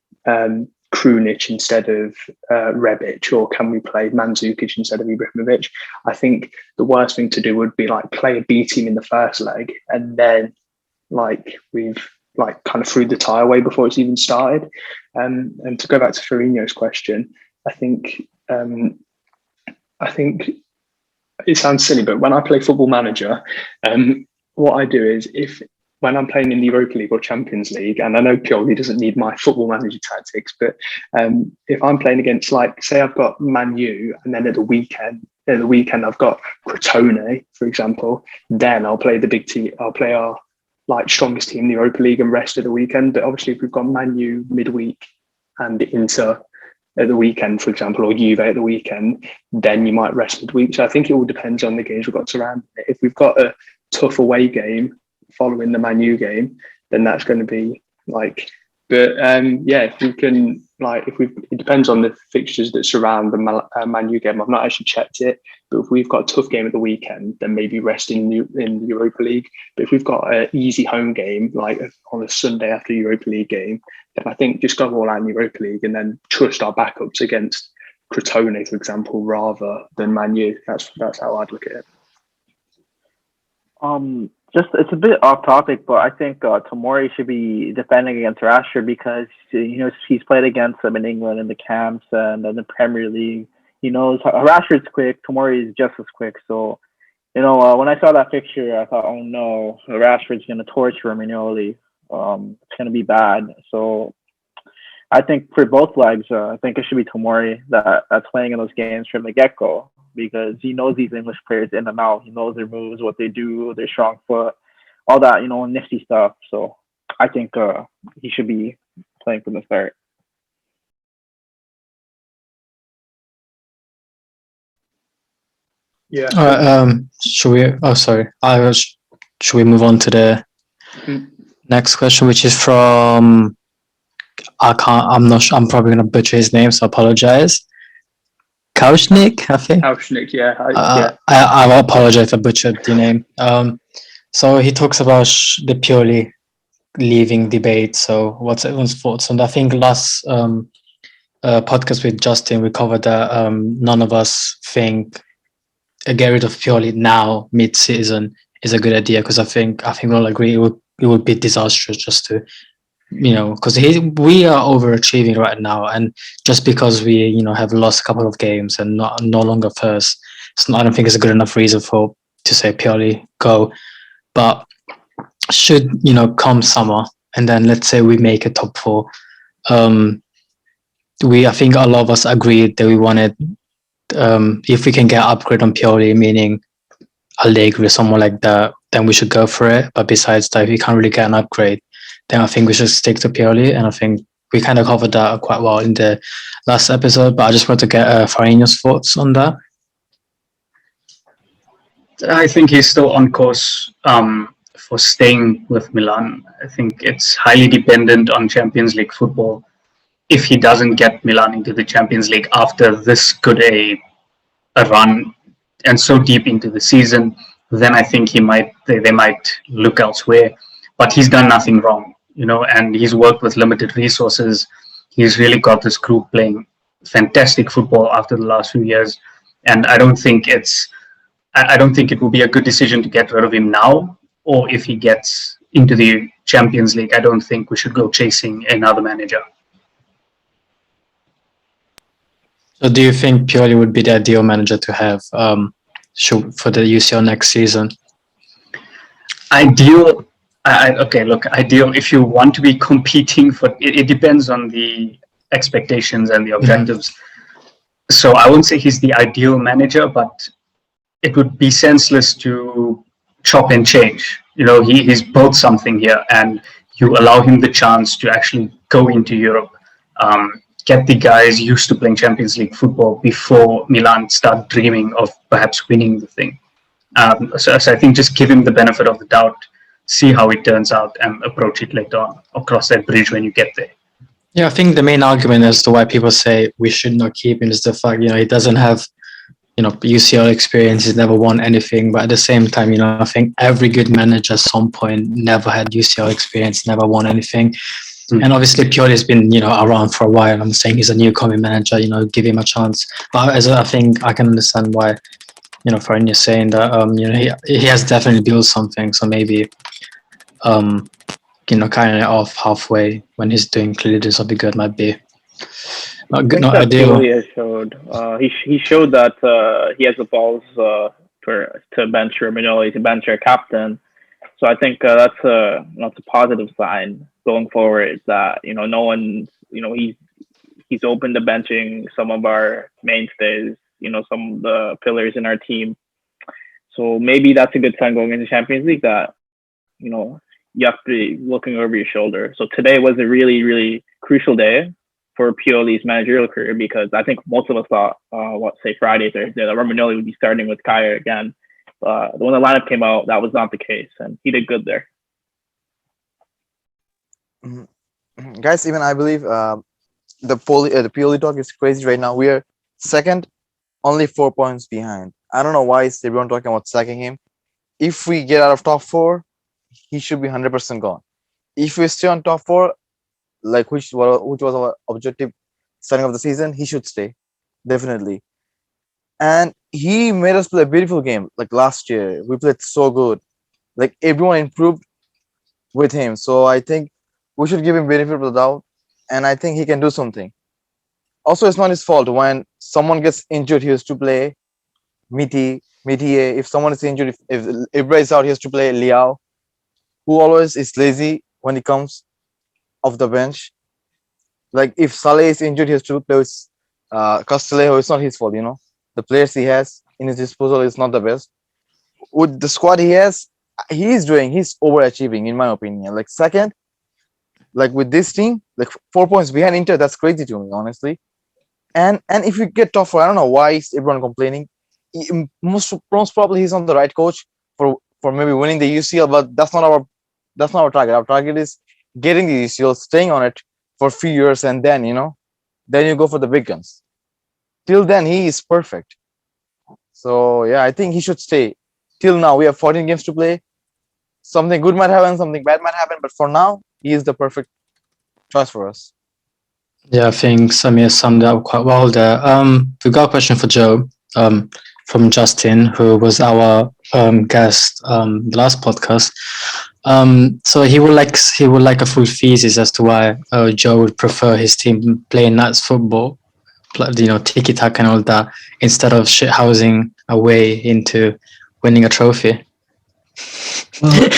S7: Krunic instead of Rebic, or can we play Mandzukic instead of Ibrahimovic? I think the worst thing to do would be like play a B team in the first leg, and then like we've like kind of threw the tie away before it's even started. And to go back to Farinho's question, I think it sounds silly, but when I play Football Manager, what I do is when I'm playing in the Europa League or Champions League, and I know Pioli doesn't need my Football Manager tactics, but if I'm playing against, like, say I've got Man U, and then at the weekend I've got Crotone, for example, then I'll play the big team. I'll play our like strongest team in the Europa League and rest of the weekend. But obviously, if we've got Man U midweek and Inter at the weekend, for example, or Juve at the weekend, then you might rest midweek. So I think it all depends on the games we've got surrounding it. If we've got a tough away game following the Man U game, then that's going to be like. But if we can, like, it depends on the fixtures that surround the Man U game. I've not actually checked it, but if we've got a tough game at the weekend, then maybe rest in the Europa League. But if we've got an easy home game, like on a Sunday after the Europa League game, then I think just go all out in the Europa League and then trust our backups against Crotone, for example, rather than Man U. That's how I'd look at it.
S5: Just it's a bit off topic, but I think Tomori should be defending against Rashford because he's played against him in England in the camps and in the Premier League. He knows Rashford's quick. Tomori is just as quick. So, when I saw that fixture, I thought, oh no, Rashford's going to torture Romagnoli. It's going to be bad. So, I think for both legs, I think it should be Tomori that's playing in those games from the get-go, because he knows these English players in and out. He knows their moves, what they do, their strong foot, all that, nifty stuff. So I think he should be playing from the start.
S7: Yeah.
S2: All right. Should we? Oh, sorry. Should we move on to the next question, which is from? I'm not sure. I'm probably gonna butcher his name, so I apologize. Kaushnik, I think.
S7: Kaushnik, yeah.
S2: I apologize, I butchered the name. So he talks about the Pioli leaving debate. So what's everyone's thoughts on that? I think last podcast with Justin, we covered that none of us think get rid of Pioli now, mid-season, is a good idea, because I think we all agree it would be disastrous just to, because we are overachieving right now, and just because we have lost a couple of games and no longer first, so I don't think it's a good enough reason to say Pioli go. But should come summer, and then let's say we make a top 4, I think a lot of us agreed that we wanted, if we can get an upgrade on Pioli, meaning Allegri or someone like that, then we should go for it. But besides that, if we can't really get an upgrade, then I think we should stick to Pioli. And I think we kind of covered that quite well in the last episode, but I just want to get Farinho's thoughts on that.
S6: I think he's still on course for staying with Milan. I think it's highly dependent on Champions League football. If he doesn't get Milan into the Champions League after this good a run and so deep into the season, then I think they might look elsewhere. But he's done nothing wrong, and he's worked with limited resources. He's really got this group playing fantastic football after the last few years, and I don't think it will be a good decision to get rid of him now, or if he gets into the Champions League, I don't think we should go chasing another manager.
S2: So do you think Pioli would be the ideal manager to have for the UCL next season?
S6: Ideal. Ideal. If you want to be competing for it depends on the expectations and the objectives. Mm-hmm. So I won't say he's the ideal manager, but it would be senseless to chop and change. He's built something here, and you allow him the chance to actually go into Europe, get the guys used to playing Champions League football before Milan start dreaming of perhaps winning the thing. So I think just give him the benefit of the doubt, see how it turns out, and approach it later on, or cross that bridge when you get there.
S2: Yeah, I think the main argument as to why people say we should not keep him is the fact, he doesn't have UCL experience. He's never won anything, but at the same time, I think every good manager at some point never had UCL experience, never won anything. And obviously Pioli's been, around for a while. I'm saying he's a newcomer manager, give him a chance. But I think I can understand why, Farinho saying that, he has definitely built something. So maybe, carrying it off halfway when he's doing clearly this will be good might be
S5: I
S2: not good,
S5: think
S2: not
S5: that
S2: ideal.
S5: Pioli has showed. He showed that he has the balls to bench Romagnoli, to bench our captain. So I think that's a positive sign going forward. That no one he's open to benching some of our mainstays. Some of the pillars in our team. So maybe that's a good sign going into Champions League. That you have to be looking over your shoulder. So today was a really, really crucial day for Pioli's managerial career, because I think most of us thought, Friday, Thursday, that Romagnoli would be starting with Kaya again. When the lineup came out, that was not the case, and he did good there.
S1: Guys, even I believe the Pioli talk is crazy right now. We are second, only 4 points behind. I don't know why is everyone talking about sacking him. If we get out of top 4, he should be 100% gone. If we stay on top 4, like which was our objective starting of the season, he should stay, definitely. And he made us play a beautiful game. Like last year, we played so good. Like everyone improved with him. So I think we should give him benefit of the doubt, and I think he can do something. Also, it's not his fault when someone gets injured. He has to play Mitie. If someone is injured, if Ibra is out, he has to play Liao, who always is lazy when he comes off the bench. Like if Saleh is injured, he has to play with Castillejo. It's not his fault, The players he has in his disposal is not the best. With the squad he has, he's overachieving, in my opinion. Like second, like with this team, like 4 points behind Inter, that's crazy to me, honestly. And if we get tougher, I don't know why is everyone complaining. Most probably he's not the right coach for maybe winning the UCL, but that's not our target. Our target is getting the UCL, staying on it for a few years, and then then you go for the big guns. Till then, he is perfect. So yeah, I think he should stay. Till now, we have 14 games to play. Something good might happen, something bad might happen, but for now, he is the perfect choice for us.
S2: Yeah, I think Samir summed it up quite well there. We got a question for Joe from Justin, who was our guest the last podcast. So he would like a full thesis as to why Joe would prefer his team playing nice football, tiki taka and all that, instead of shithousing a way into winning a trophy.
S3: Well,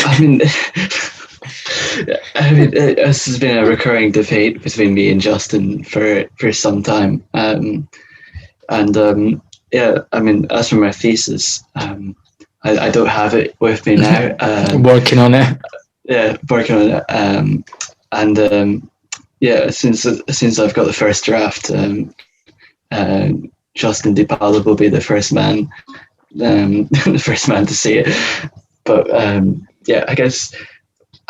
S3: this has been a recurring debate between me and Justin for some time. As for my thesis, I don't have it with me now.
S2: Working on it.
S3: Yeah, working on it. Since I've got the first draft, Justin DiPaolo will be the first man, the first man to see it. But I guess.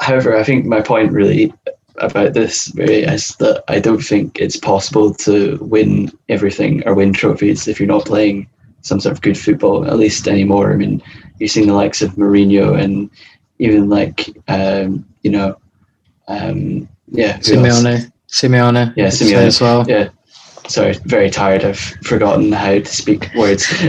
S3: However, I think my point really about this really is that I don't think it's possible to win everything or win trophies if you're not playing some sort of good football, at least anymore. I mean, you've seen the likes of Mourinho and even
S2: Simeone.
S3: Yeah, Simeone
S2: as well.
S3: Yeah. Sorry, very tired. I've forgotten how to speak words. If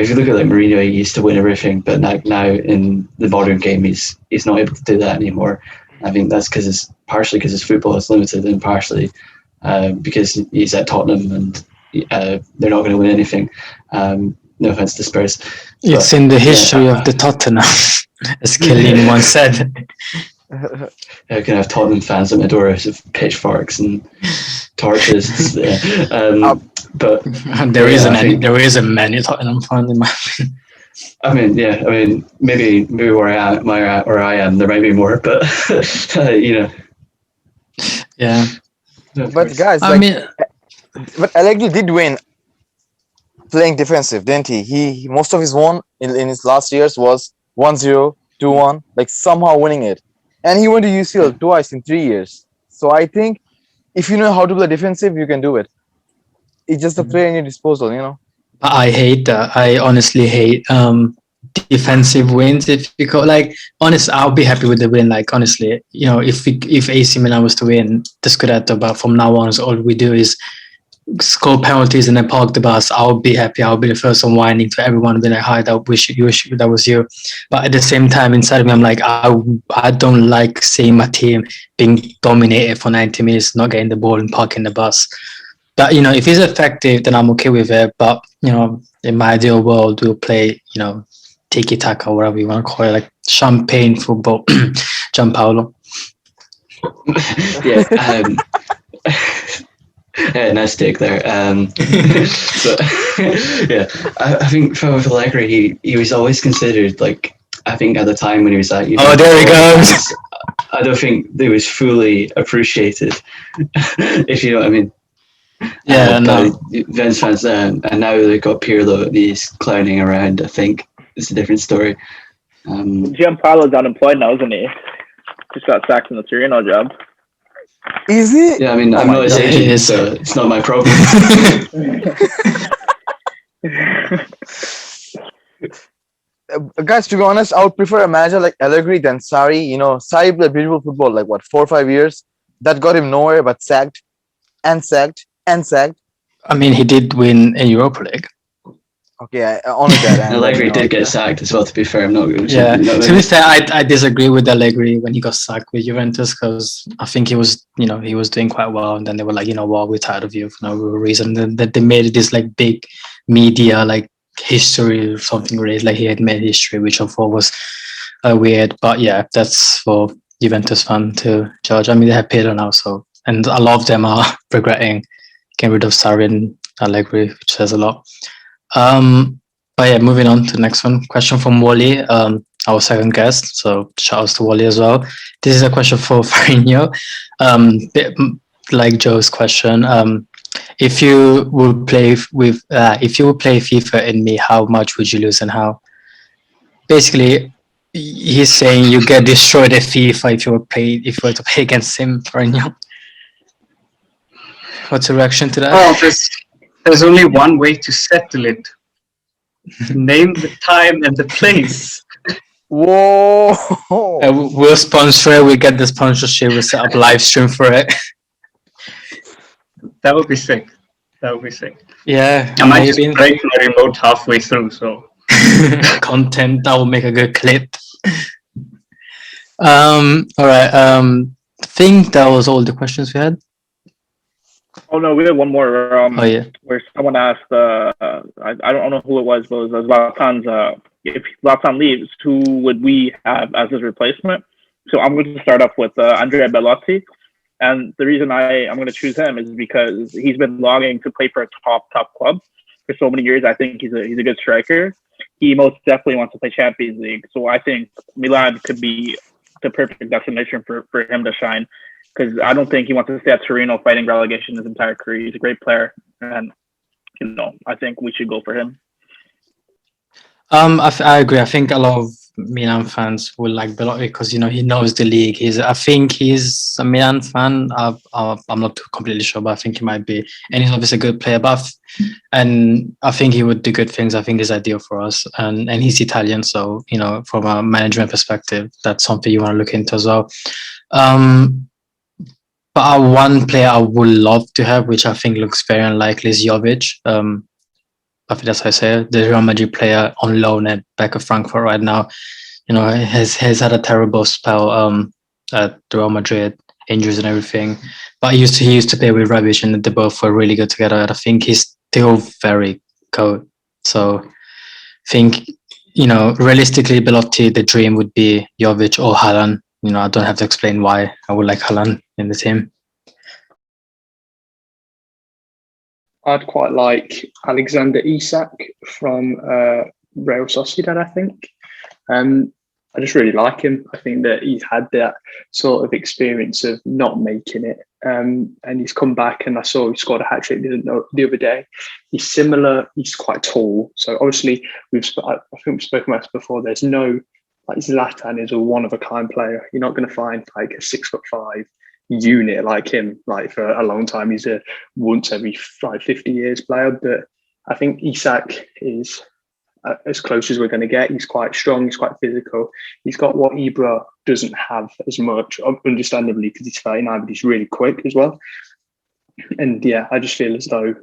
S3: you look at Mourinho, he used to win everything, but now in the modern game, he's not able to do that anymore. I think that's partially because his football is limited, and partially because he's at Tottenham and they're not going to win anything. No offense to Spurs.
S2: It's in the history of the Tottenham, as Kellini once said.
S3: I can have Tottenham fans at my door with pitchforks and torches. But
S2: there isn't many Tottenham fans in my opinion.
S3: Maybe where I am, there might be more, but
S2: Yeah.
S1: But guys, but Allegri did win playing defensive, didn't he? He most of his won in his last years was 1-0, 2-1, like somehow winning it. And he went to UCL twice in 3 years. So I think if you know how to play defensive, you can do it. it's just a player in your disposal, you know.
S2: I hate that. I honestly hate defensive wins. If you go like honest, I'll be happy with the win. Like honestly, if AC Milan was to win the Scudetto, but from now on, all we do is score penalties and then park the bus, I'll be happy. I'll be the first one whining to everyone, be like, "Hi, that wish that was you." But at the same time, inside of me, I'm like, I don't like seeing my team being dominated for 90 minutes, not getting the ball and parking the bus. But if it's effective, then I'm okay with it. But in my ideal world, we'll play tiki taka, whatever you want to call it, like champagne football. Gianpaolo.
S3: Yeah. Yeah, nice take there. So, yeah, I think for Allegri, he was always considered like, I think at the time when he was at
S2: Oh, there he goes.
S3: I don't think they was fully appreciated, if you know what I mean.
S2: Yeah, no.
S3: Juventus fans, and now they've got Pirlo, and he's clowning around. I think it's a different story.
S5: Gianpaolo's unemployed now, isn't he? Just got sacked from the Torino job.
S1: Is it?
S3: Yeah, I mean, I'm not his agent, so it's not my problem.
S1: Guys, to be honest, I would prefer a manager like Allegri than Sarri. Sarri played beautiful football, like what, 4 or 5 years. That got him nowhere, but sacked and sacked and sacked.
S2: I mean, he did win a Europa League.
S1: Okay, only that.
S3: Allegri did get sacked as well, to be fair. I'm not going to.
S2: Yeah, to be fair, I disagree with Allegri when he got sacked with Juventus, because I think he was doing quite well, and then they were like, what, we're tired of you for no real reason. That they made this like big media like history or something really, like he had made history, which I thought was weird. But yeah, that's for Juventus fan to judge. I mean, they have Pirlo now, and a lot of them are regretting getting rid of Sarri and Allegri, which says a lot. But yeah, moving on to the next one. Question from Wally, our second guest. So shout outs to Wally as well. This is a question for Farinho. Bit like Joe's question. If you would play FIFA in me, how much would you lose and how? Basically, he's saying you get destroyed at FIFA if you were to play against him, Farinho. What's your reaction to that?
S6: Oh, there's only one way to settle it. Name the time and the place.
S1: Whoa!
S2: We'll sponsor it. We get the sponsorship. We'll set up live stream for it.
S6: That would be sick.
S2: Yeah,
S6: I might just break my remote halfway through. So
S2: content that will make a good clip. All right. I think that was all the questions we had.
S5: Oh no, we had one more.
S2: Oh yeah.
S5: Where someone asked, I don't know who it was, but it was Zlatan's. If Zlatan leaves, who would we have as his replacement? So I'm going to start off with Andrea Bellotti, and the reason I'm going to choose him is because he's been longing to play for a top club for so many years. I think he's a good striker. He most definitely wants to play Champions League, so I think Milan could be the perfect destination for him to shine. Because I don't think he wants to stay at Torino fighting relegation his entire career. He's a great player, and I think we should go for him.
S2: I agree. I think a lot of Milan fans will like Belotti because he knows the league. I think he's a Milan fan. I'm not completely sure, but I think he might be, and he's obviously a good player. And I think he would do good things. I think he's ideal for us, and he's Italian, so from a management perspective, that's something you want to look into as well. But one player I would love to have, which I think looks very unlikely, is Jovic. I think that's how I say it. The Real Madrid player on loan at back of Frankfurt right now. Has had a terrible spell at Real Madrid, injuries and everything. But he used to play with Rebic, and they both were really good together. And I think he's still very good. So I think realistically, Belotti, the dream would be Jovic or Haaland. I don't have to explain why I would like Haaland in the team.
S7: I'd quite like Alexander Isak from Real Sociedad, I think. I just really like him. I think that he's had that sort of experience of not making it. And he's come back, and I saw he scored a hat-trick the other day. He's similar. He's quite tall. So obviously, I think we've spoken about this before. There's no... Like Zlatan is a one-of-a-kind player. You're not going to find like a 6'5" unit like him, like for a long time. He's a once every 50 years player, but I think Isak is as close as we're going to get. He's quite strong. He's quite physical. He's got what Ibra doesn't have as much, understandably, because he's 39, but he's really quick as well. And yeah, I just feel as though,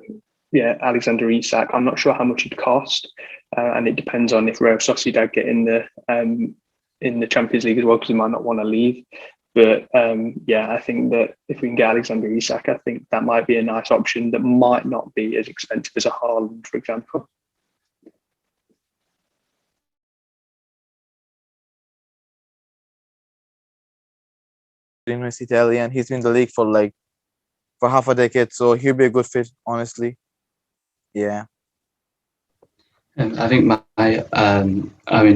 S7: yeah, Alexander Isak, I'm not sure how much it'd cost. And it depends on if Real Sociedad get in the Champions League as well, because he might not want to leave. But yeah, I think that if we can get Alexander Isak, I think that might be a nice option that might not be as expensive as a Haaland, for example.
S1: He's Italian. He's been in the league for half a decade, so he'll be a good fit, honestly. Yeah.
S3: And I think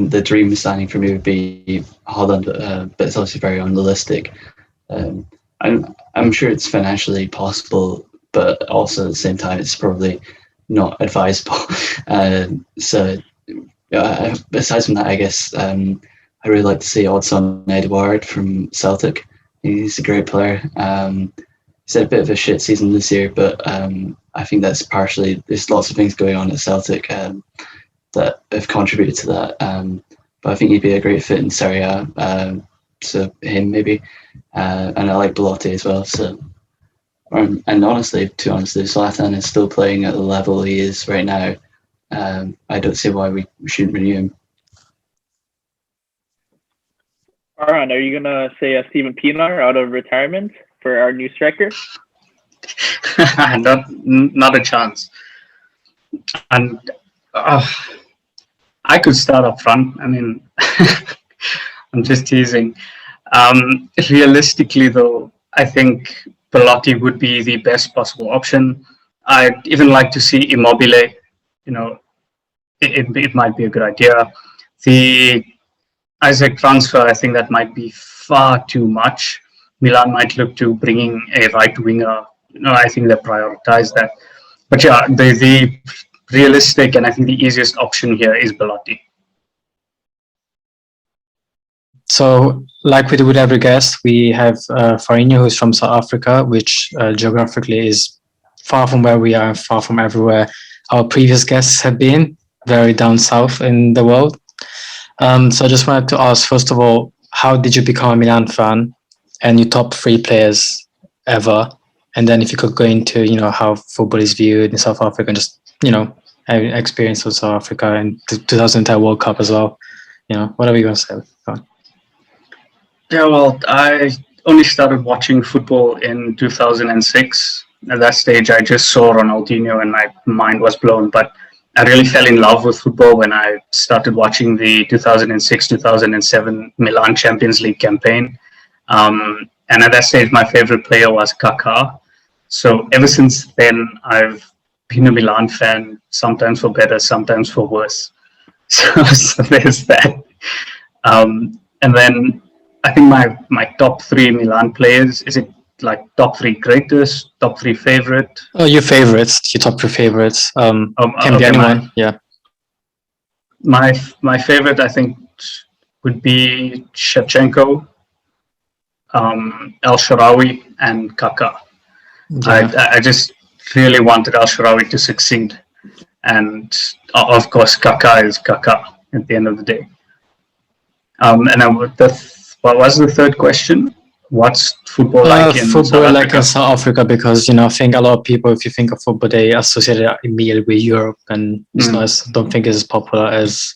S3: the dream signing for me would be Holland, but it's obviously very unrealistic. I'm sure it's financially possible, but also at the same time, it's probably not advisable. So besides from that, I guess I really like to see Odsonne Edouard from Celtic. He's a great player. He's had a bit of a shit season this year, but I think that's partially, there's lots of things going on at Celtic that have contributed to that. But I think he'd be a great fit in Serie A. So him maybe, and I like Belotti as well. So, and honestly, Zlatan is still playing at the level he is right now. I don't see why we shouldn't renew him.
S5: Aaron, are you gonna say Steven Pienaar out of retirement for our new striker?
S6: Not a chance. And I could start up front. I mean, I'm just teasing. Realistically, though, I think Belotti would be the best possible option. I'd even like to see Immobile. You know, it might be a good idea. The Isaac transfer, I think that might be far too much. Milan might look to bringing a right winger. I think they prioritize that. But yeah, the realistic and I think the easiest option here is Belotti.
S2: So, like we do with every guest, we have Farinho, who's from South Africa, which geographically is far from where we are and far from everywhere our previous guests have been, very down south in the world. So I just wanted to ask, first of all, how did you become a Milan fan and your top 3 players ever? And then if you could go into, how football is viewed in South Africa and just, having experience of South Africa and the 2010 World Cup as well. Whatever you want to say. Go on.
S6: Yeah, well, I only started watching football in 2006. At that stage, I just saw Ronaldinho and my mind was blown. But I really fell in love with football when I started watching the 2006-2007 Milan Champions League campaign. And at that stage, my favorite player was Kaká. So ever since then, I've been a Milan fan, sometimes for better, sometimes for worse. So there's that. And then I think my top 3 Milan players, is it like top 3 greatest, top 3 favorite?
S2: Oh, your favorites, your top 3 favorites. Can be anyone. Yeah.
S6: My favorite, I think, would be Shevchenko, El Shaarawy, and Kaká. Yeah. I just really wanted El Shaarawy to succeed, and of course, Kaká is Kaká at the end of the day. And then what was the third question? What's football like in
S2: football
S6: South
S2: like
S6: Africa?
S2: in South Africa? Because I think a lot of people, if you think of football, they associate it immediately with Europe, and it's not don't think it's as popular as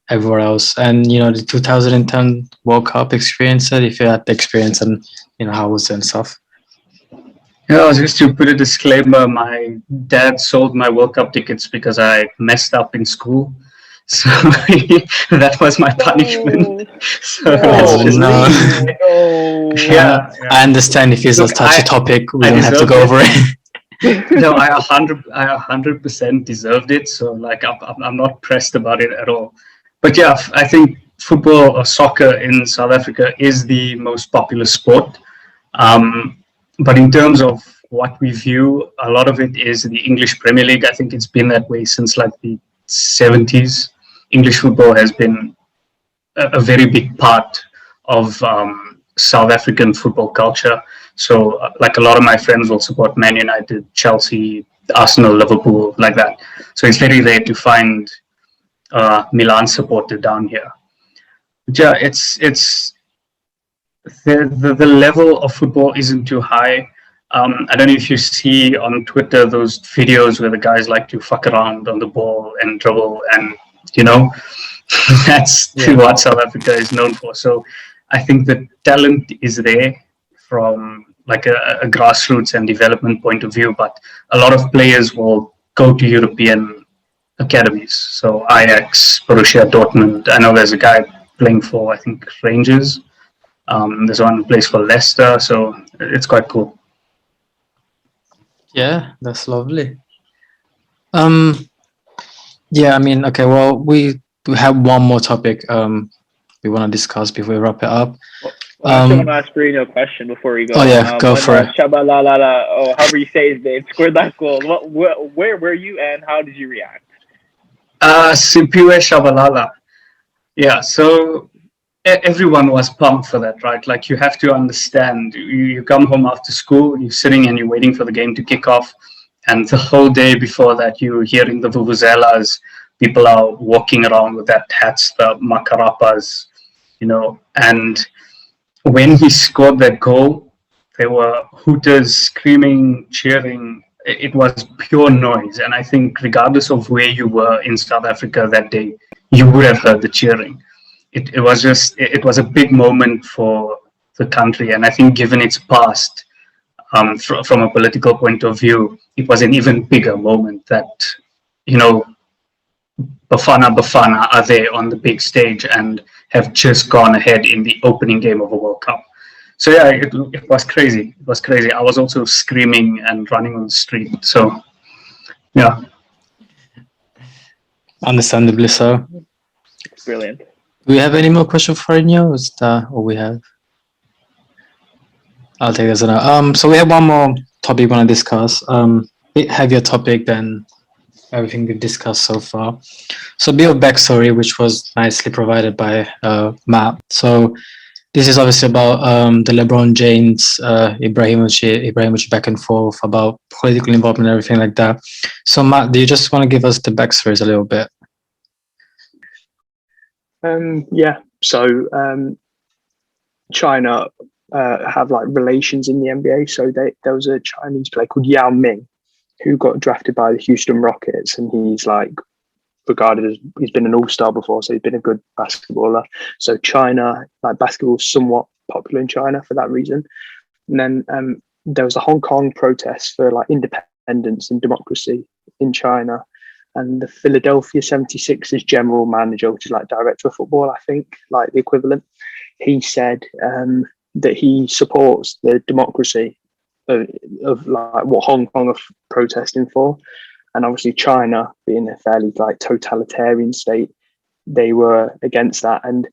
S2: everywhere else. And the 2010 World Cup experience, if you had the experience, and how was it and stuff.
S6: Yeah, just to put a disclaimer, my dad sold my World Cup tickets because I messed up in school. So that was my punishment.
S2: Yeah, I understand if it's a touchy topic, we don't have to go over it.
S6: No, I 100% deserved it. So I'm not pressed about it at all. But yeah, I think football or soccer in South Africa is the most popular sport. But in terms of what we view, a lot of it is the English Premier League. I think it's been that way since the 70s. English football has been a very big part of South African football culture. So like a lot of my friends will support Man United, Chelsea, Arsenal, Liverpool, like that. So it's very rare to find Milan supporter down here. But yeah, it's the level of football isn't too high. I don't know if you see on Twitter those videos where the guys like to fuck around on the ball and dribble, and you know, that's what South Africa is known for. So I think the talent is there from like a grassroots and development point of view, but a lot of players will go to European academies. So Ajax, Borussia Dortmund. I know there's a guy playing for, I think, Rangers. There's one who plays for Leicester, so it's quite cool.
S2: Yeah, that's lovely. Yeah, I mean, okay, well, we have one more topic we want to discuss before we wrap it up.
S5: Well, I actually want to ask Farinho a question before we go.
S2: Oh yeah, go for it.
S5: Shabalala, however you say his name, scored that goal. Where were you and how did you react?
S6: Simpiwe Shabalala. Yeah, so everyone was pumped for that, right? Like, you have to understand, you come home after school, you're sitting and you're waiting for the game to kick off, and the whole day before that, you're hearing the vuvuzelas, people are walking around with that hats, the makarapas, you know, and when he scored that goal, there were hooters, screaming, cheering. It was pure noise, and I think regardless of where you were in South Africa that day, you would have heard the cheering. It was a big moment for the country, and I think given its past, from a political point of view, it was an even bigger moment that, you know, Bafana are there on the big stage and have just gone ahead in the opening game of a World Cup. So yeah, it was crazy. It was crazy. I was also screaming and running on the street. So yeah,
S2: understandably so.
S5: Brilliant.
S2: Do we have any more questions for Farinho? Is that all we have? I'll take this now. So we have one more topic we want to discuss. Bit heavier topic than everything we've discussed so far. So a bit of backstory, which was nicely provided by Matt. So this is obviously about the Lebron James, Ibrahimovic back and forth about political involvement and everything like that. So Matt, do you just want to give us the backstories a little bit?
S7: Yeah. So China have like relations in the NBA. So there was a Chinese player called Yao Ming who got drafted by the Houston Rockets, and he's like regarded as, he's been an all-star before, so he's been a good basketballer. So China, like, basketball is somewhat popular in China for that reason. And then there was a Hong Kong protest for like independence and democracy in China, and the Philadelphia 76ers general manager, which is like director of football, I think, like the equivalent, he said that he supports the democracy of like what Hong Kong are protesting for. And obviously China, being a fairly like totalitarian state, they were against that, and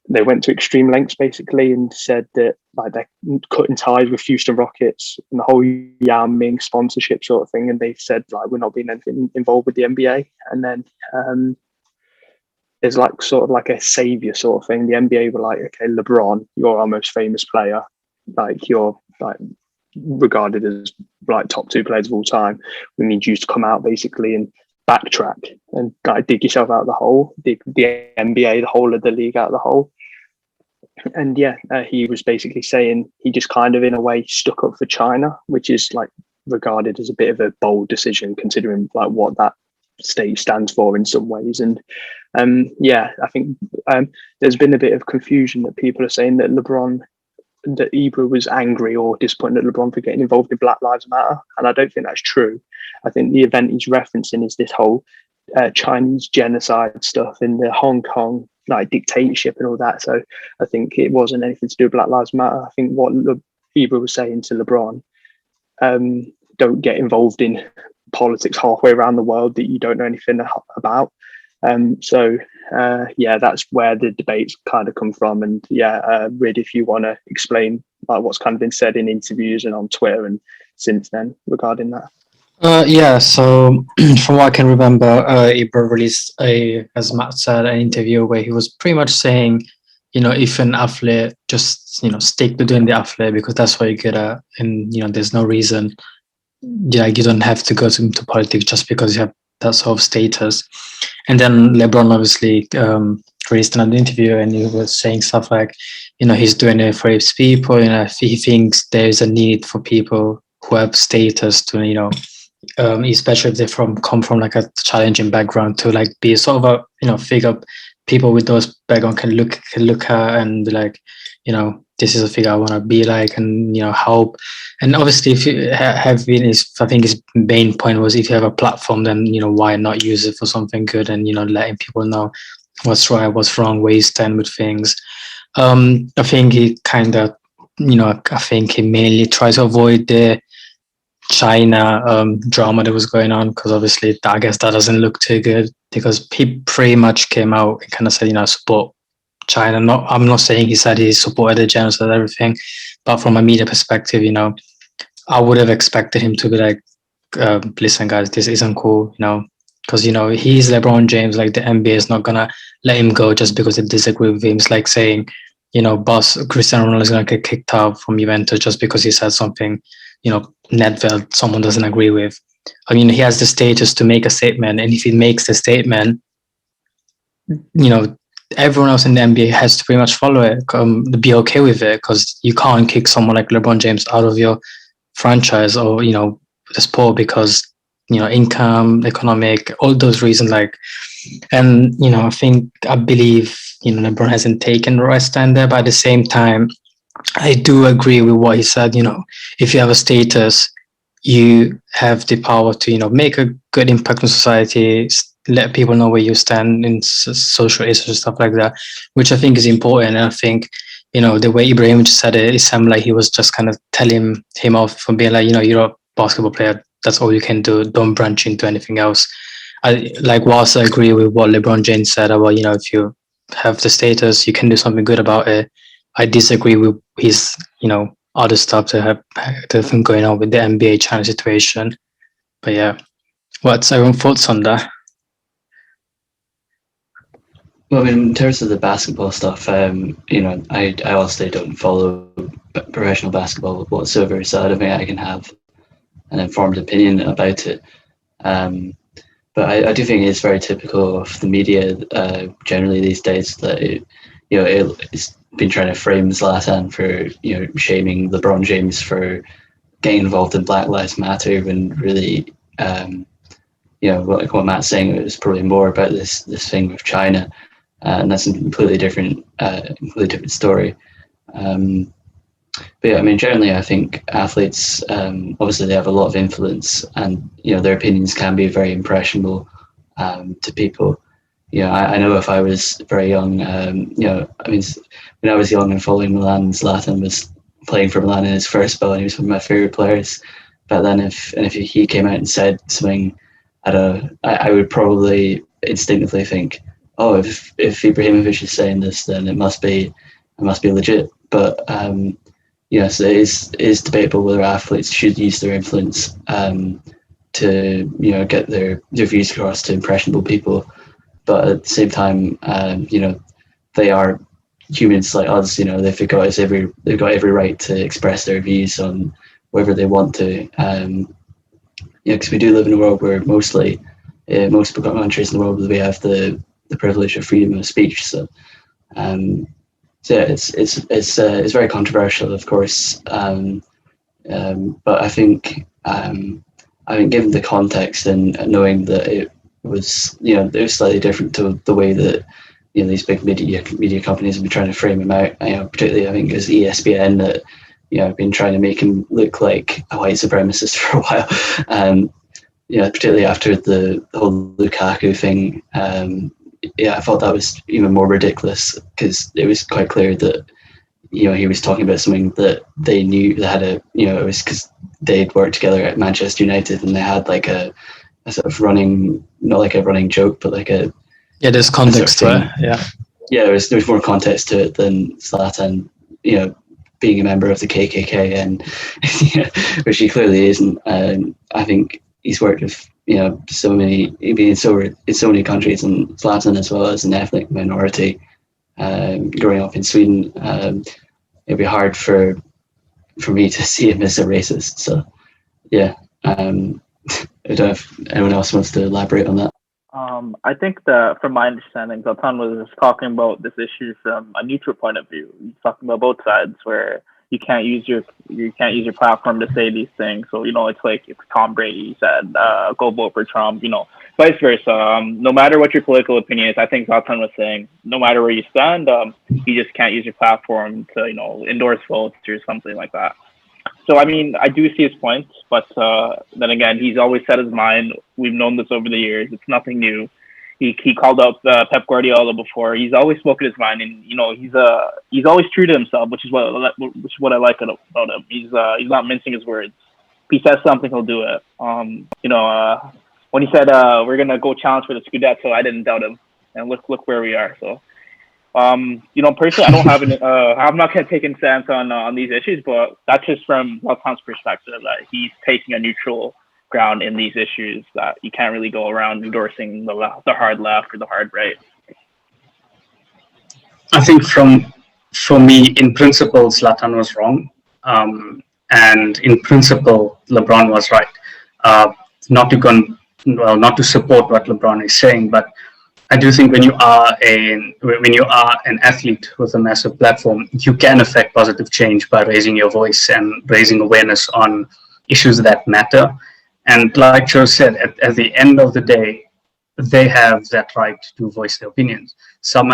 S7: they went to extreme lengths basically and said that like they're cutting ties with Houston Rockets and the whole Yao Ming sponsorship sort of thing. And they said like, we're not being anything involved with the NBA. And then there's like sort of like a savior sort of thing. The NBA were like, okay, LeBron, you're our most famous player. Like, you're like regarded as like top 2 players of all time. We need you to come out basically and backtrack and like dig yourself out of the hole, dig the NBA, the whole of the league out of the hole. And yeah, he was basically saying he just kind of in a way stuck up for China, which is like regarded as a bit of a bold decision considering like what that state stands for in some ways. And yeah, I think there's been a bit of confusion that people are saying that Ibra was angry or disappointed at LeBron for getting involved in Black Lives Matter, and I don't think that's true. I think the event he's referencing is this whole Chinese genocide stuff in the Hong Kong like dictatorship and all that. So I think it wasn't anything to do with Black Lives Matter. I think what Ibra was saying to LeBron, don't get involved in politics halfway around the world that you don't know anything about. So yeah, that's where the debates kind of come from. And yeah, Rid, if you want to explain like what's kind of been said in interviews and on Twitter and since then regarding that.
S2: Yeah, so from what I can remember, Ibra released as Matt said, an interview where he was pretty much saying if an athlete just, stick to doing the athlete because that's what you're good at, and, there's no reason, you don't have to go into politics just because you have that sort of status. And then LeBron obviously released another interview and he was saying stuff like, he's doing it for his people. He thinks there's a need for people who have status to, especially if they come from like a challenging background, to like be sort of a figure people with those background can look at and be like, this is a figure I want to be like, and help. And obviously, if you have been, I think his main point was, if you have a platform, then why not use it for something good, and letting people know what's right, what's wrong, where you stand with things. I think he kind of, I think he mainly tries to avoid the China drama that was going on, because obviously I guess that doesn't look too good, because he pretty much came out and kind of said, support China. I'm not saying he said he supported the genocide and everything, but from a media perspective, I would have expected him to be like, listen guys, this isn't cool, because he's LeBron James. Like, the NBA is not gonna let him go just because they disagree with him. It's like saying, boss Cristiano Ronaldo is gonna get kicked out from Juventus just because he said something, Nedved someone doesn't agree with. I mean, he has the status to make a statement, and if he makes the statement, everyone else in the NBA has to pretty much follow it, be okay with it, because you can't kick someone like LeBron James out of your franchise or the sport because income, economic, all those reasons. And I believe LeBron hasn't taken the right stand there, but at the same time, I do agree with what he said. If you have a status, you have the power to make a good impact on society, let people know where you stand in social issues and stuff like that, which I think is important. And I think the way Ibrahim just said it sounded like he was just kind of telling him off for being like, you're a basketball player, that's all you can do, don't branch into anything else. Whilst I agree with what LeBron James said about if you have the status, you can do something good about it, I disagree with his other stuff that have been going on with the NBA China situation. But yeah, what's everyone's thoughts on that?
S3: Well, I mean, in terms of the basketball stuff, I honestly don't follow professional basketball whatsoever, so I don't think I can have an informed opinion about it. But I do think it's very typical of the media generally these days that it's been trying to frame Zlatan for shaming LeBron James for getting involved in Black Lives Matter, when really like what Matt's saying, it was probably more about this thing with China, and that's a completely different story. But yeah, I mean, generally, I think athletes obviously they have a lot of influence, and their opinions can be very impressionable to people. I know if I was very young, I mean, when I was young and following Milan, Zlatan was playing for Milan in his first spell, and he was one of my favorite players. But then if he came out and said something, I would probably instinctively think, oh, if Ibrahimovic is saying this, then it must be legit. But so it is debatable whether athletes should use their influence to get their views across to impressionable people. But at the same time, they are humans like us. They've got every right to express their views on whatever they want to. Because we do live in a world where most countries in the world, we have the privilege of freedom of speech. So, it's very controversial, of course. But I think given the context and knowing that it was slightly different to the way that these big media companies have been trying to frame him out. Particularly I think it was ESPN that have been trying to make him look like a white supremacist for a while. Particularly after the whole Lukaku thing. I thought that was even more ridiculous, because it was quite clear that he was talking about something that they knew they had it was because they'd worked together at Manchester United, and they had like a sort of running, not like a running joke, but like
S2: there's context to it.
S3: There's more context to it than Zlatan being a member of the KKK, and which he clearly isn't. I think he's worked with so many, in so many countries, and Zlatan as well as an ethnic minority. growing up in Sweden, it'd be hard for me to see him as a racist. So yeah, I don't know if anyone else wants to elaborate on that.
S5: I think that from my understanding, Zlatan was talking about this issue from a neutral point of view. He's talking about both sides, where you can't use your platform to say these things. So it's like if Tom Brady said, "Go vote for Trump," vice versa. No matter what your political opinion is, I think Zlatan was saying, no matter where you stand, you just can't use your platform to endorse votes or something like that. So I mean, I do see his points, but then again, he's always said his mind. We've known this over the years. It's nothing new. He called up Pep Guardiola before. He's always spoken his mind, and he's always true to himself, which is what I like about him. He's not mincing his words. If he says something, he'll do it. When he said we're gonna go challenge for the Scudetto, I didn't doubt him, and look where we are. So. Personally, I don't have I'm not going to take a stance on these issues, but that's just from Zlatan's perspective, that he's taking a neutral ground in these issues, that you can't really go around endorsing the hard left or the hard right.
S6: I think for me, in principle, Zlatan was wrong, and in principle, LeBron was right. Not to support what LeBron is saying, but I do think when you are an athlete with a massive platform, you can affect positive change by raising your voice and raising awareness on issues that matter. And like Joe said, at the end of the day, they have that right to voice their opinions. Some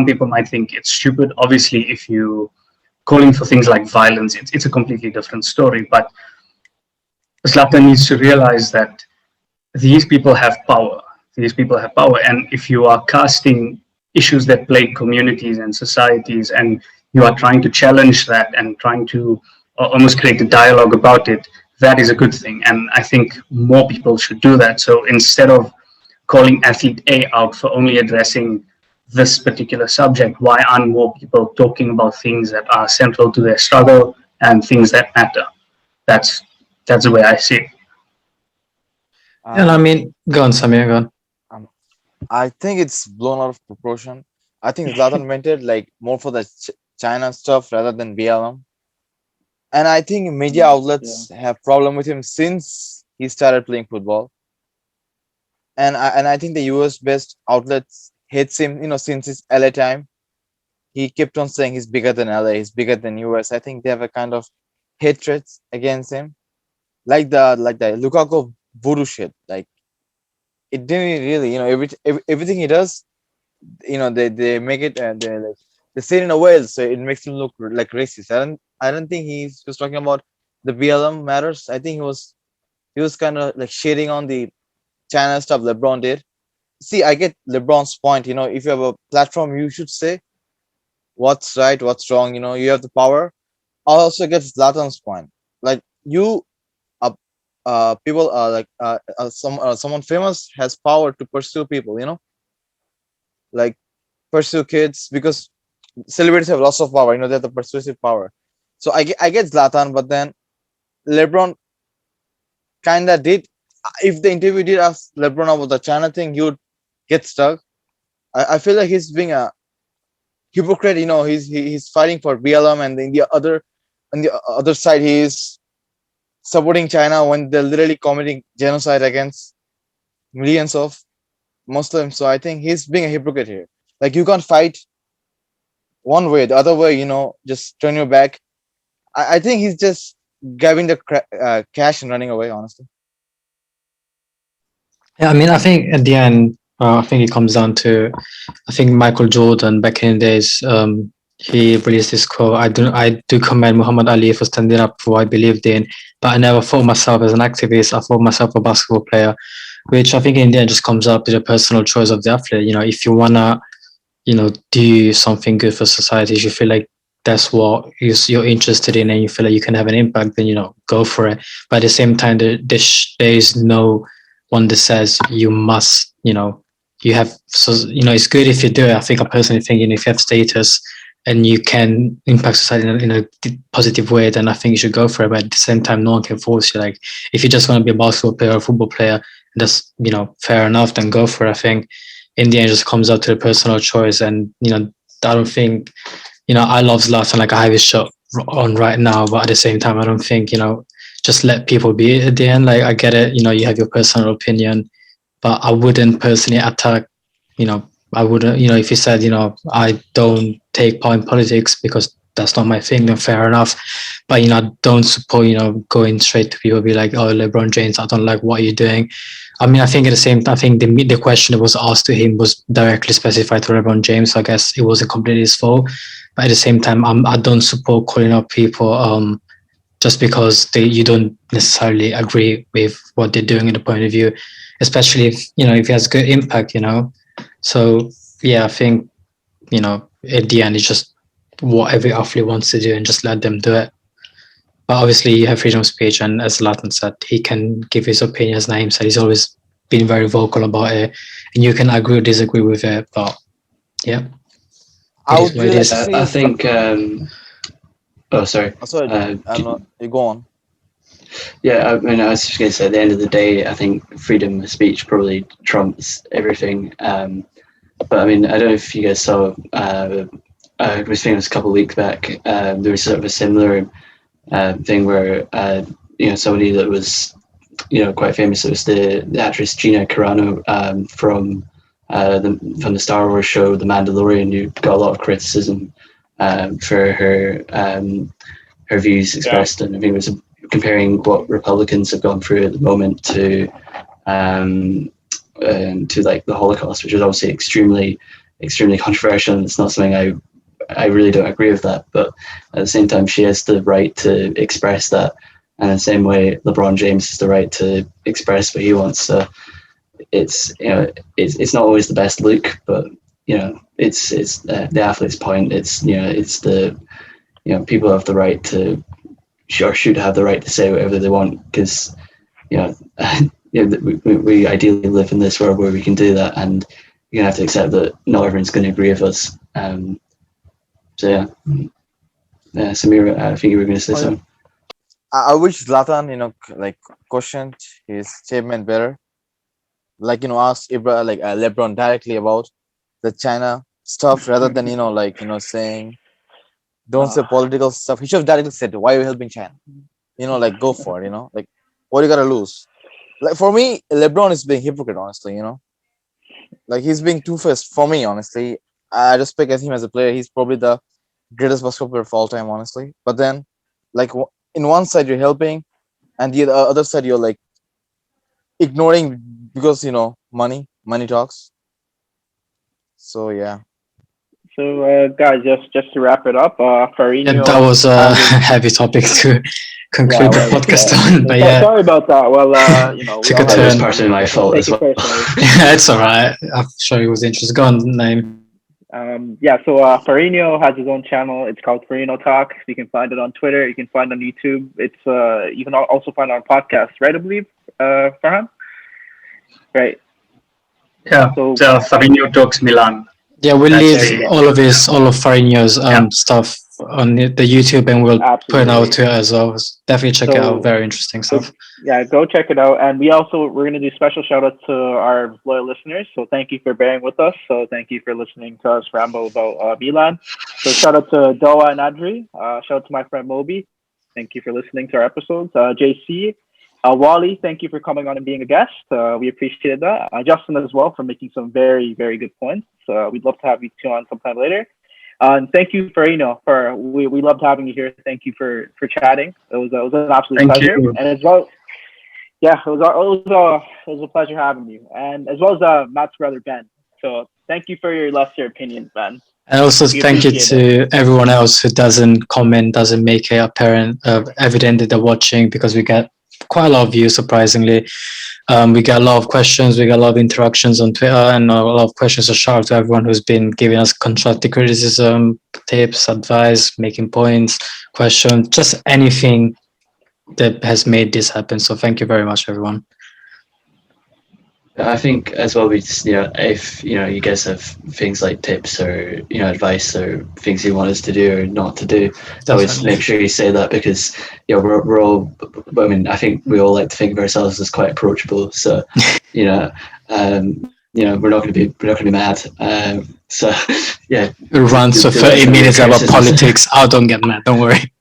S6: people might think it's stupid. Obviously, if you calling for things like violence, it's a completely different story. But Zlatan needs to realize that these people have power. And if you are casting issues that plague communities and societies, and you are trying to challenge that and trying to almost create a dialogue about it, that is a good thing. And I think more people should do that. So instead of calling athlete A out for only addressing this particular subject, why aren't more people talking about things that are central to their struggle and things that matter? That's the way I see it.
S2: And I mean, go on, Samir, go on.
S1: I think it's blown out of proportion. I think Zlatan meant it like more for the China stuff rather than BLM. And I think media outlets have problem with him since he started playing football. And I think the US based outlets hates him, since his LA time. He kept on saying he's bigger than LA, he's bigger than US. I think they have a kind of hatred against him. Like the Lukaku voodoo shit. Like it didn't really, everything he does, they make it, they say it in a way, so it makes him look like racist. I don't think he's just talking about the BLM matters. I think he was kind of like shading on the China stuff LeBron did. See, I get LeBron's point. If you have a platform, you should say what's right, what's wrong. You have the power. I also get Zlatan's point. Like people are like someone famous has power to pursue people, like pursue kids, because celebrities have lots of power. They have the persuasive power. So I get Zlatan, but then LeBron kinda did. If the interview did ask LeBron about the China thing, he would get stuck. I feel like he's being a hypocrite. He's fighting for BLM, and on the other side, he is supporting China when they're literally committing genocide against millions of Muslims. So I think he's being a hypocrite here. Like, you can't fight one way, the other way, just turn your back. I think he's just grabbing the cash and running away, honestly.
S2: Yeah, I mean, I think at the end, I think it comes down to, I think Michael Jordan back in the days, he released this quote: I do commend Muhammad Ali for standing up for what I believed in, but I never thought myself as an activist. I thought myself a basketball player, which I think in the end just comes up to the personal choice of the athlete. If you wanna, do something good for society, if you feel like that's what you're interested in and you feel like you can have an impact, then, go for it. But at the same time, there is no one that says you must, you have, so, it's good if you do it. I think I personally think, if you have status and you can impact society in a positive way, then I think you should go for it. But at the same time, no one can force you. Like, if you just want to be a basketball player or a football player, that's, fair enough, then go for it. I think in the end, it just comes out to the personal choice. And, I don't think, I love Zlatan, like I have his shot on right now, but at the same time, I don't think, just let people be at the end. Like I get it, you have your personal opinion, but I wouldn't personally attack, I wouldn't, if you said, I don't take part in politics because that's not my thing, then fair enough. But, I don't support, going straight to people, be like, oh, LeBron James, I don't like what you're doing. I mean, I think at the same time, I think the question that was asked to him was directly specified to LeBron James. So I guess it wasn't completely his fault. But at the same time, I don't support calling out people just because you don't necessarily agree with what they're doing in the point of view, especially if it has good impact. So yeah, I think at the end it's just what every athlete wants to do and just let them do it. But obviously you have freedom of speech, and as Zlatan said, he can give his opinion. As Naim said, he's always been very vocal about it, and you can agree or disagree with it. But yeah,
S1: I
S2: it
S1: would
S2: is what it
S1: really like
S2: is.
S1: to see.
S3: I think. Oh, sorry.
S1: Oh, sorry, I'm not. You go on.
S3: Yeah, I mean, I was just going to say, at the end of the day, I think freedom of speech probably trumps everything. But I mean, I don't know if you guys saw. I was thinking this a couple of weeks back. There was sort of a similar thing where somebody that was quite famous. It was the actress Gina Carano from the Star Wars show The Mandalorian, who got a lot of criticism for her views expressed, and I think it was comparing what Republicans have gone through at the moment to like the Holocaust, which is obviously extremely controversial, and it's not something I really don't agree with that. But at the same time, she has the right to express that, and in the same way, LeBron James has the right to express what he wants. So it's not always the best look, but it's the athlete's point. It's the people have the right to, or should have the right to say whatever they want, because we ideally live in this world where we can do that, and you're gonna have to accept that not everyone's going to agree with us. So yeah, Samir, I think you were going to say something.
S1: I wish Zlatan, like questioned his statement better. Like, asked LeBron directly about the China stuff rather than, saying, don't say political stuff. He should have directly said, why are you helping China? Like, go for it, like, what do you got to lose? Like, for me, LeBron is being hypocrite, honestly, Like, he's being two-faced for me, honestly. I respect him as a player. He's probably the greatest basketball player of all time, honestly. But then, like, in one side you're helping, and the other side you're like ignoring because money talks. So yeah.
S5: So guys, just to wrap it up, Farinho.
S2: And that was a heavy topic to conclude the podcast on. But yeah,
S5: sorry about that. Well,
S2: took a
S3: That was
S2: turn.
S3: partially my fault as well.
S2: It's all right. I'm sure he was interested. Go on, Naim.
S5: So Farinho has his own channel. It's called Farinho Talks. You can find it on Twitter. You can find it on YouTube. It's you can also find it on podcast, right? I believe, Farhan. Right.
S6: Yeah. So Farinho Talks Milan.
S2: Yeah, we'll leave all of Farinho's stuff on the YouTube, and we'll put it out to it as well. Definitely check it out. Very interesting stuff.
S5: Yeah, go check it out. And we're going to do special shout out to our loyal listeners. So thank you for bearing with us. So thank you for listening to us ramble about Milan. So shout out to Doa and Adri. Shout out to my friend Moby. Thank you for listening to our episodes. JC, Wally, thank you for coming on and being a guest. We appreciated that. Justin as well for making some very, very good points. We'd love to have you two on sometime later. And thank you, Farinho, we loved having you here. Thank you for chatting. It was an absolute pleasure.
S6: You.
S5: And as well, yeah, it was a pleasure having you. And as well as Matt's brother Ben. So thank you for your lesser opinions, Ben.
S2: And also thank you to everyone else who doesn't comment, doesn't make it apparent, evident that they're watching, because we get quite a lot of views, surprisingly. We get a lot of questions, we get a lot of interactions on Twitter, and a lot of questions. So shout out to everyone who's been giving us constructive criticism, tips, advice, making points, questions, just anything that has made this happen. So thank you very much, everyone.
S3: I think as well, we just, if you guys have things like tips or advice or things you want us to do or not to do, always make sure you say that, because we're all, I mean, I think we all like to think of ourselves as quite approachable, so we're not going to be mad. So yeah,
S2: Runs for
S3: the
S2: 30
S3: rest of the
S2: minutes about
S3: criticisms.
S2: politics. Oh, don't get mad. Don't worry.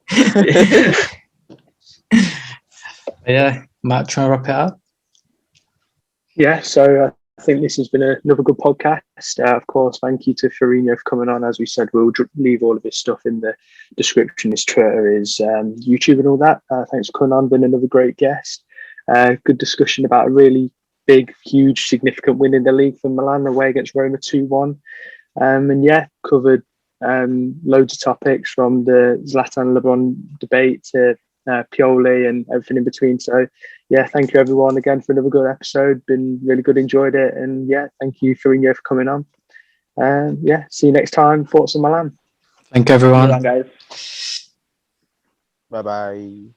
S2: Yeah, Matt, trying to wrap it up.
S7: Yeah, so I think this has been another good podcast. Of course, thank you to Farinho for coming on. As we said, we'll leave all of his stuff in the description, his Twitter, his YouTube and all that. Thanks for coming on, been another great guest. Good discussion about a really big, huge, significant win in the league for Milan away against Roma 2-1. And yeah, covered loads of topics from the Zlatan Lebron debate to Pioli and everything in between. So yeah, thank you everyone again for another good episode. Been really good, enjoyed it. And yeah, thank you Farinho for coming on. Yeah, see you next time. Thoughts on Milan.
S2: Thank you, everyone.
S5: Milan, guys.
S1: Bye bye.